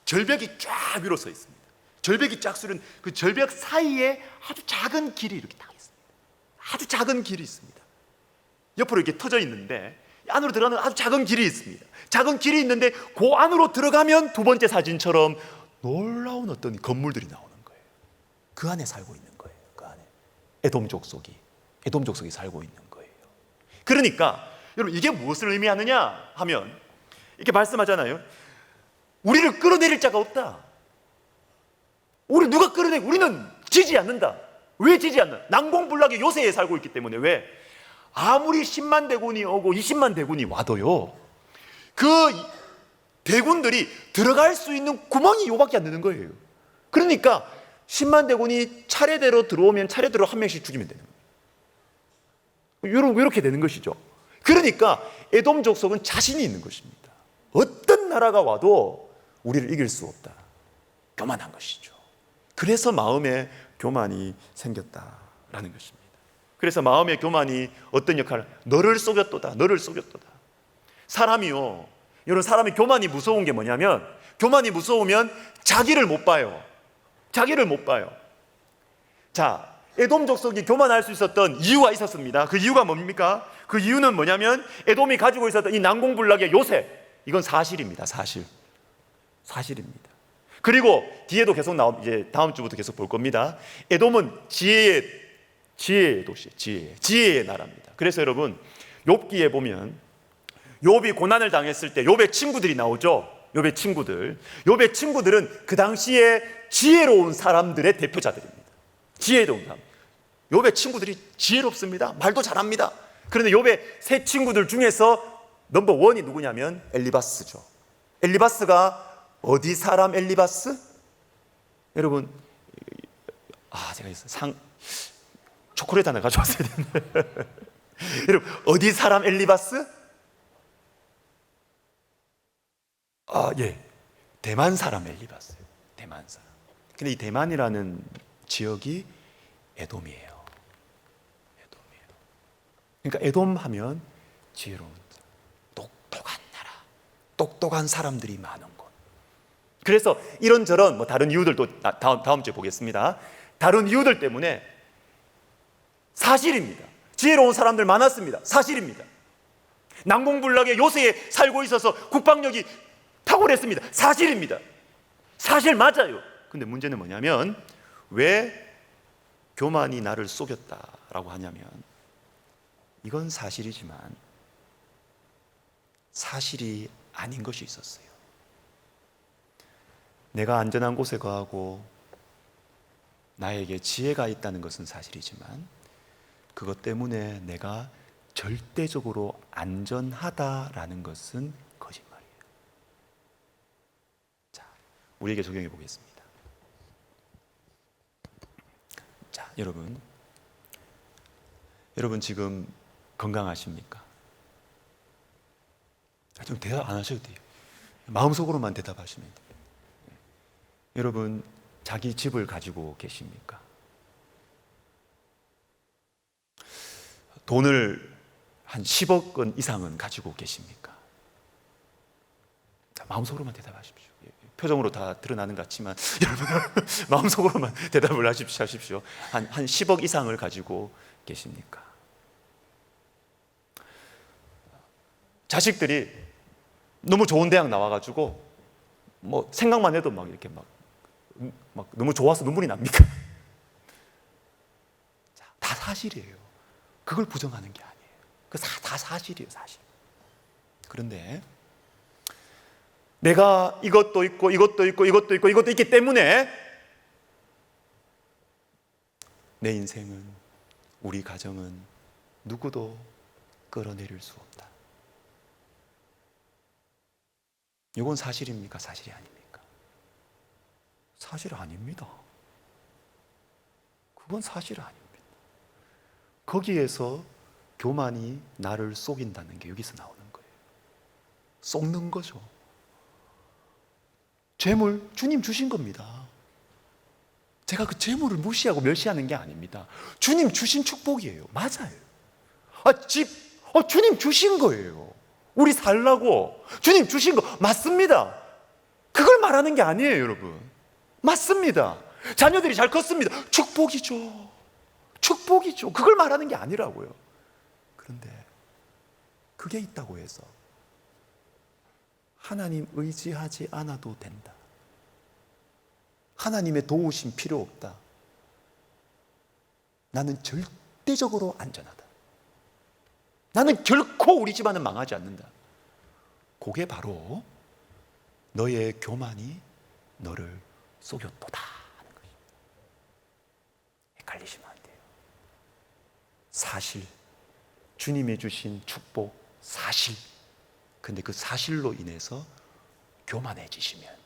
절벽이 쫙 위로 서 있습니다. 절벽이 쫙 서는 그 절벽 사이에 아주 작은 길이 이렇게 딱 있습니다. 아주 작은 길이 있습니다. 옆으로 이렇게 터져 있는데 안으로 들어가는 아주 작은 길이 있습니다. 작은 길이 있는데 그 안으로 들어가면 두 번째 사진처럼 놀라운 어떤 건물들이 나오는 거예요. 그 안에 살고 있는 거예요. 그 안에 에돔 족속이 살고 있는 거예요. 그러니까 여러분 이게 무엇을 의미하느냐 하면, 이렇게 말씀하잖아요. 우리를 끌어내릴 자가 없다. 우리 누가 끌어내고, 우리는 지지 않는다. 왜 지지 않나? 난공불락의 요새에 살고 있기 때문에. 왜? 아무리 10만 대군이 오고 20만 대군이 와도요, 그 대군들이 들어갈 수 있는 구멍이 요밖에 안 되는 거예요. 그러니까 10만 대군이 차례대로 들어오면 차례대로 한 명씩 죽이면 되는 거예요. 이렇게 되는 것이죠. 그러니까 에돔 족속은 자신이 있는 것입니다. 어떤 나라가 와도 우리를 이길 수 없다. 교만한 것이죠. 그래서 마음에 교만이 생겼다라는 것입니다. 그래서 마음의 교만이 어떤 역할을, 너를 속였도다. 사람이요, 여러분, 사람이 교만이 무서운 게 뭐냐면, 교만이 무서우면 자기를 못 봐요. 자, 에돔 족속이 교만할 수 있었던 이유가 있었습니다. 그 이유가 뭡니까? 그 이유는 뭐냐면, 에돔이 가지고 있었던 이 난공불락의 요새, 이건 사실입니다. 사실입니다. 그리고 뒤에도 계속 이제 다음 주부터 계속 볼 겁니다. 에돔은 지혜의 도시, 지혜의 나라입니다. 그래서 여러분, 욥기에 보면 욥이 고난을 당했을 때 욥의 친구들이 나오죠. 욥의 친구들은 그 당시에 지혜로운 사람들의 대표자들입니다. 지혜로운 사람. 욥의 친구들이 지혜롭습니다. 말도 잘합니다. 그런데 욥의 세 친구들 중에서 넘버 원이 누구냐면 엘리바스죠. 엘리바스가 어디 사람 엘리바스? 여러분, 제가 초콜릿 하나 가져왔어야 되는데 여러분, 어디 사람 엘리바스? 대만 사람 엘리바스. 대만 사람. 근데 이 대만이라는 지역이 에돔이에요. 그러니까 에돔 하면 지혜로운, 똑똑한 나라, 똑똑한 사람들이 많은 곳. 그래서 이런저런 다른 이유들도 다음 주에 보겠습니다. 다른 이유들 때문에 사실입니다. 지혜로운 사람들 많았습니다. 사실입니다. 난공불락의 요새에 살고 있어서 국방력이 탁월했습니다. 사실입니다. 사실 맞아요. 근데 문제는 뭐냐면, 왜 교만이 나를 속였다라고 하냐면, 이건 사실이지만 사실이 아닌 것이 있었어요. 내가 안전한 곳에 거하고 나에게 지혜가 있다는 것은 사실이지만, 그것 때문에 내가 절대적으로 안전하다라는 것은 거짓말이에요. 자, 우리에게 적용해 보겠습니다. 자, 여러분 지금 건강하십니까? 좀 대답 안 하셔도 돼요. 마음속으로만 대답하시면 돼요. 여러분, 자기 집을 가지고 계십니까? 돈을 한 10억 원 이상은 가지고 계십니까? 자, 마음속으로만 대답하십시오. 표정으로 다 드러나는 것 같지만 여러분 마음속으로만 대답을 하십시오. 한 10억 이상을 가지고 계십니까? 자식들이 너무 좋은 대학 나와가지고 생각만 해도 이렇게 너무 좋아서 눈물이 납니까? 자, 다 사실이에요. 그걸 부정하는 게 아니에요. 다 사실이에요, 사실. 그런데 내가 이것도 있고 이것도 있기 때문에 내 인생은, 우리 가정은 누구도 끌어내릴 수 없다. 이건 사실입니까? 사실이 아닙니까? 사실 아닙니다. 그건 사실 아닙니다. 거기에서 교만이 나를 속인다는 게 여기서 나오는 거예요. 속는 거죠. 재물 주님 주신 겁니다. 제가 그 재물을 무시하고 멸시하는 게 아닙니다. 주님 주신 축복이에요. 맞아요. 주님 주신 거예요. 우리 살라고 주님 주신 거 맞습니다. 그걸 말하는 게 아니에요, 여러분. 맞습니다. 자녀들이 잘 컸습니다. 축복이죠. 축복이죠. 그걸 말하는 게 아니라고요. 그런데 그게 있다고 해서 하나님 의지하지 않아도 된다. 하나님의 도우심 필요 없다. 나는 절대적으로 안전하다. 나는 결코 우리 집안은 망하지 않는다. 그게 바로 너의 교만이 너를 속였도다 하는 것입니다. 헷갈리시면 안 돼요. 사실, 주님이 주신 축복 사실. 근데 그 사실로 인해서 교만해지시면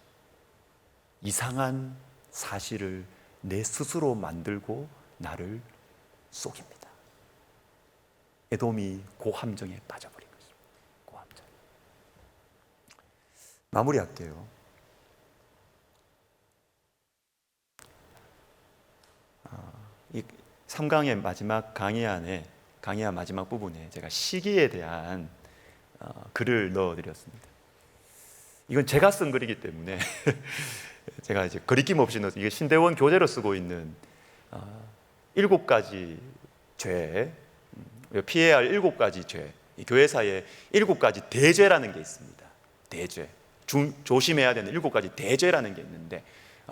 이상한 사실을 내 스스로 만들고 나를 속입니다. 에돔이 고함정에 빠져버린 것입니다. 고함정. 마무리할게요. 이 3강의 마지막 강의안 마지막 부분에 제가 시기에 대한 글을 넣어드렸습니다. 이건 제가 쓴 글이기 때문에 제가 이제 거리낌 없이 넣어서 이게 신대원 교재로 쓰고 있는 7가지 죄, 피해야 할 7가지 죄, 이 교회사에 7가지 대죄라는 게 있습니다. 대죄, 조심해야 되는 7가지 대죄라는 게 있는데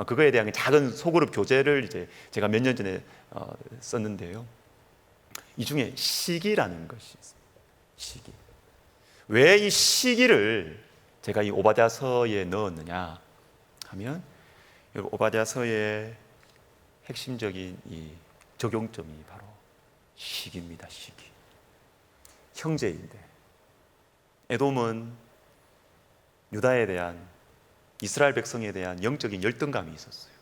그거에 대한 작은 소그룹 교재를 이제 제가 몇 년 전에 썼는데요. 이 중에 시기라는 것이 있습니다. 시기. 왜 이 시기를 제가 이 오바댜서에 넣었느냐 하면 오바댜서의 핵심적인 이 적용점이 바로 시기입니다. 시기. 형제인데 에돔은 유다에 대한, 이스라엘 백성에 대한 영적인 열등감이 있었어요.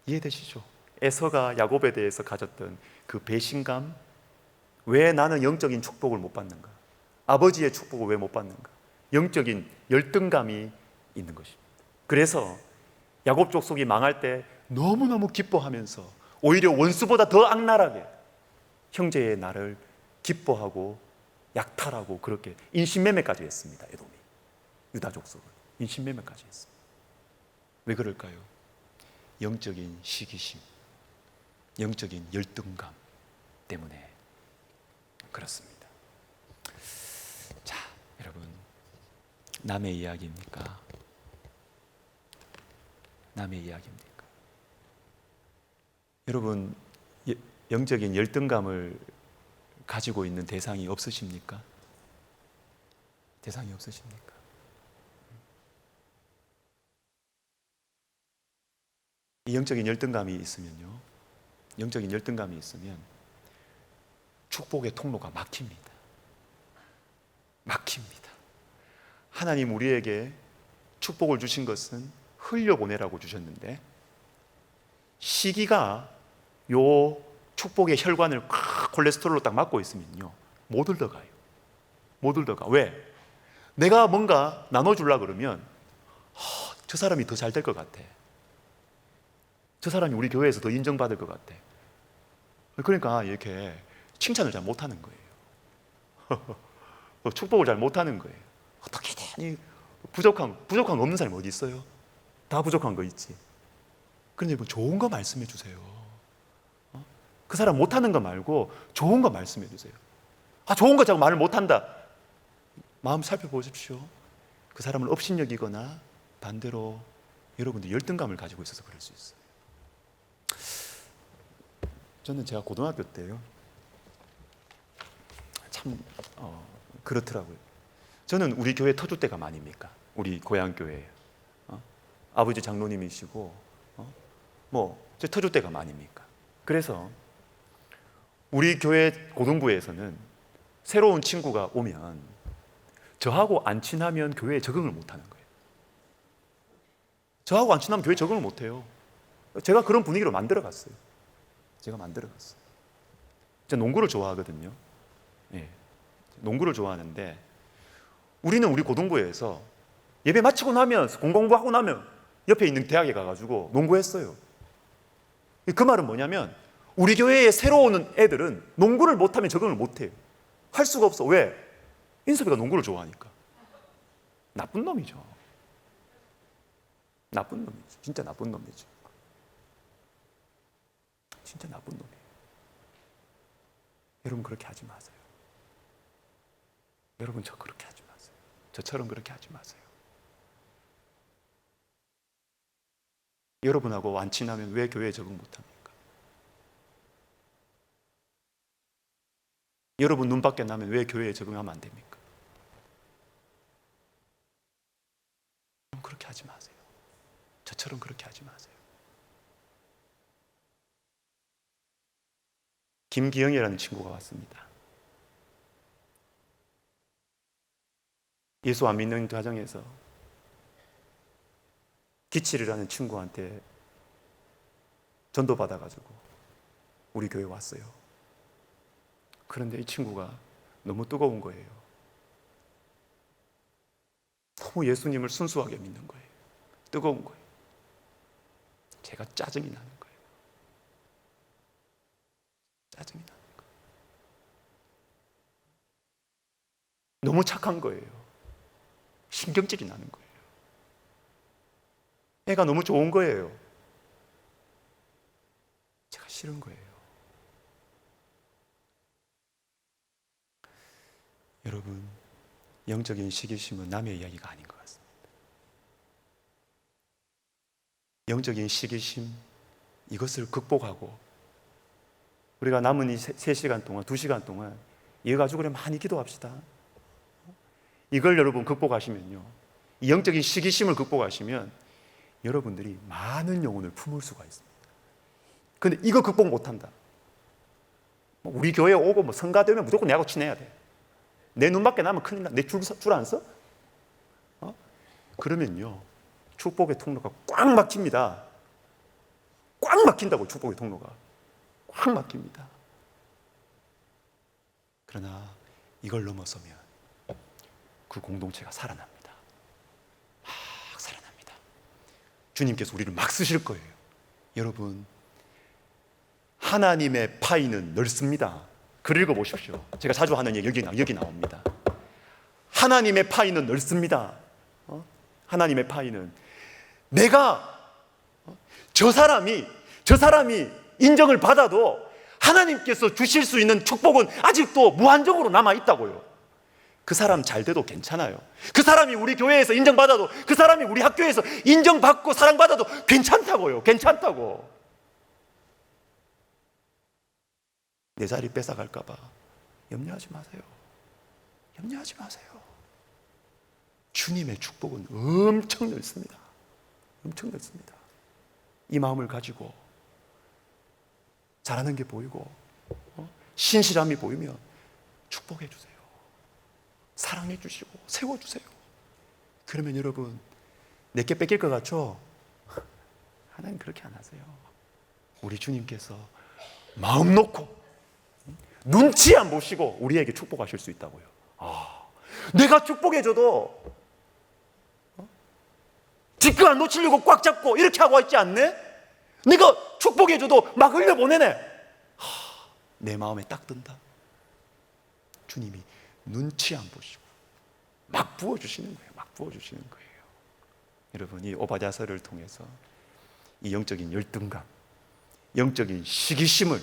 이해되시죠? 에서가 야곱에 대해서 가졌던 그 배신감, 왜 나는 영적인 축복을 못 받는가? 아버지의 축복을 왜 못 받는가? 영적인 열등감이 있는 것입니다. 그래서 야곱 족속이 망할 때 너무너무 기뻐하면서 오히려 원수보다 더 악랄하게 형제의 나를 기뻐하고 약탈하고 그렇게 인신매매까지 했습니다. 에돔이, 유다 족속을 인신매매까지 했습니다. 왜 그럴까요? 영적인 시기심, 영적인 열등감 때문에 그렇습니다. 자, 여러분, 남의 이야기입니까? 남의 이야기입니까? 여러분, 영적인 열등감을 가지고 있는 대상이 없으십니까? 대상이 없으십니까? 이 영적인 열등감이 있으면요, 영적인 열등감이 있으면 축복의 통로가 막힙니다. 막힙니다. 하나님 우리에게 축복을 주신 것은 흘려보내라고 주셨는데 시기가 요 축복의 혈관을 콜레스테롤로 딱 막고 있으면요 못 흘러가요. 못 흘러가. 왜? 내가 뭔가 나눠주려고 그러면 저 사람이 더 잘 될 것 같아. 저 사람이 우리 교회에서 더 인정받을 것 같아. 그러니까 이렇게 칭찬을 잘 못하는 거예요. 축복을 잘 못하는 거예요. 어떻게든 부족한 거 없는 사람이 어디 있어요? 다 부족한 거 있지. 그런데 뭐 좋은 거 말씀해 주세요. 그 사람 못하는 거 말고 좋은 거 말씀해 주세요. 좋은 거 자꾸 말을 못한다. 마음 살펴보십시오. 그 사람을 업신여기거나 반대로 여러분들 열등감을 가지고 있어서 그럴 수 있어요. 저는 제가 고등학교 때요, 참 그렇더라고요. 저는 우리 교회 터줏대감 아닙니까? 우리 고향 교회 아버지 장로님이시고 제 터줏대감 아닙니까? 그래서 우리 교회 고등부에서는 새로운 친구가 오면 저하고 안 친하면 교회에 적응을 못하는 거예요. 저하고 안 친하면 교회에 적응을 못해요. 제가 그런 분위기로 만들어갔어요. 제가 농구를 좋아하거든요. 예, 농구를 좋아하는데 우리는 우리 고등부에서 예배 마치고 나면 공부하고 나면 옆에 있는 대학에 가가지고 농구했어요. 그 말은 뭐냐면 우리 교회에 새로 오는 애들은 농구를 못하면 적응을 못해요. 할 수가 없어. 왜? 인섭이가 농구를 좋아하니까. 나쁜 놈이죠. 나쁜 놈이죠. 진짜 나쁜 놈이죠. 진짜 나쁜 놈이에요. 여러분 그렇게 하지 마세요. 여러분 저 그렇게 하지 마세요. 저처럼 그렇게 하지 마세요. 여러분하고 안 친하면 왜 교회에 적응 못합니까? 여러분 눈 밖에 나면 왜 교회에 적응하면 안 됩니까? 그렇게 하지 마세요. 저처럼 그렇게 하지 마세요. 김기영이라는 친구가 왔습니다. 예수 안 믿는 가정에서 기칠이라는 친구한테 전도받아가지고 우리 교회에 왔어요. 그런데 이 친구가 너무 뜨거운 거예요. 너무 예수님을 순수하게 믿는 거예요. 뜨거운 거예요. 제가 짜증이 나는 거예요. 짜증이 나는 거예요. 너무 착한 거예요. 신경질이 나는 거예요. 애가 너무 좋은 거예요. 제가 싫은 거예요. 여러분, 영적인 시기심은 남의 이야기가 아닌 것 같습니다. 영적인 시기심, 이것을 극복하고 우리가 남은 이 3시간 동안, 2시간 동안 이거 가지고 우리 많이 기도합시다. 이걸 여러분 극복하시면요, 이 영적인 시기심을 극복하시면 여러분들이 많은 영혼을 품을 수가 있습니다. 근데 이거 극복 못한다. 우리 교회에 오고 성가되면 무조건 내하고 친해야 돼. 내 눈밖에 나면 큰일 나. 내 줄 안 서? 그러면요, 축복의 통로가 꽉 막힙니다. 꽉 막힌다고. 축복의 통로가 꽉 막힙니다. 그러나 이걸 넘어서면 그 공동체가 살아납니다. 막 살아납니다. 주님께서 우리를 막 쓰실 거예요. 여러분, 하나님의 파이는 넓습니다. 글 읽어보십시오. 제가 자주 하는 얘기 여기 나옵니다. 하나님의 파이는 넓습니다. 하나님의 파이는 내가 저 사람이 인정을 받아도 하나님께서 주실 수 있는 축복은 아직도 무한정으로 남아있다고요. 그 사람 잘 돼도 괜찮아요. 그 사람이 우리 교회에서 인정받아도, 그 사람이 우리 학교에서 인정받고 사랑받아도 괜찮다고요. 괜찮다고. 내 자리 뺏어갈까 봐 염려하지 마세요. 염려하지 마세요. 주님의 축복은 엄청 넓습니다. 엄청 넓습니다. 이 마음을 가지고 잘하는 게 보이고 신실함이 보이면 축복해 주세요. 사랑해 주시고 세워주세요. 그러면 여러분, 내게 뺏길 것 같죠? 하나님 그렇게 안 하세요. 우리 주님께서 마음 놓고 눈치 안 보시고 우리에게 축복하실 수 있다고요. 내가 축복해줘도 뒷거 안 놓치려고 꽉 잡고 이렇게 하고 있지 않네? 내가 축복해줘도 막 흘려보내네. 내 마음에 딱 든다. 주님이 눈치 안 보시고 막 부어주시는 거예요. 막 부어주시는 거예요. 여러분, 이 오바댜서를 통해서 이 영적인 열등감, 영적인 시기심을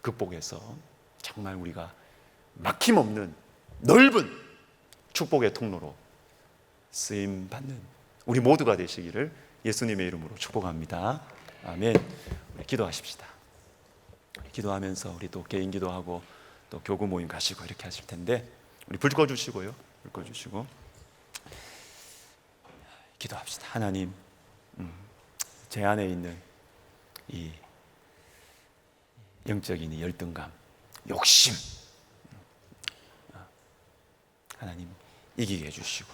극복해서 정말 우리가 막힘없는 넓은 축복의 통로로 쓰임받는 우리 모두가 되시기를 예수님의 이름으로 축복합니다. 아멘. 우리 기도하십시다. 기도하면서 우리 또 개인 기도하고 또 교구 모임 가시고 이렇게 하실 텐데, 우리 불 꺼주시고요. 불 꺼주시고 기도합시다. 하나님, 제 안에 있는 이 영적인 이 열등감, 욕심, 하나님 이기게 해주시고,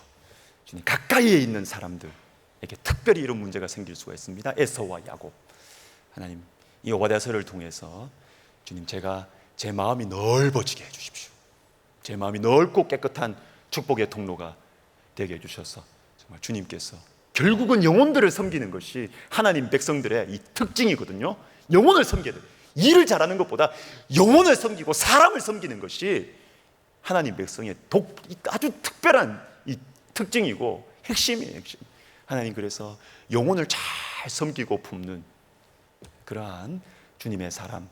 주님 가까이에 있는 사람들에게 특별히 이런 문제가 생길 수가 있습니다. 에서와 야곱, 하나님 이 오바댜서를 통해서 주님 제가 제 마음이 넓어지게 해주십시오. 제 마음이 넓고 깨끗한 축복의 통로가 되게 해주셔서 정말 주님께서 결국은 영혼들을 섬기는 것이 하나님 백성들의 이 특징이거든요. 영혼을 섬겨야 돼요. 일을 잘하는 것보다 영혼을 섬기고 사람을 섬기는 것이 하나님 백성의 아주 특별한 이 특징이고 핵심이에요. 핵심. 하나님 그래서 영혼을 잘 섬기고 품는 그러한 주님의 사람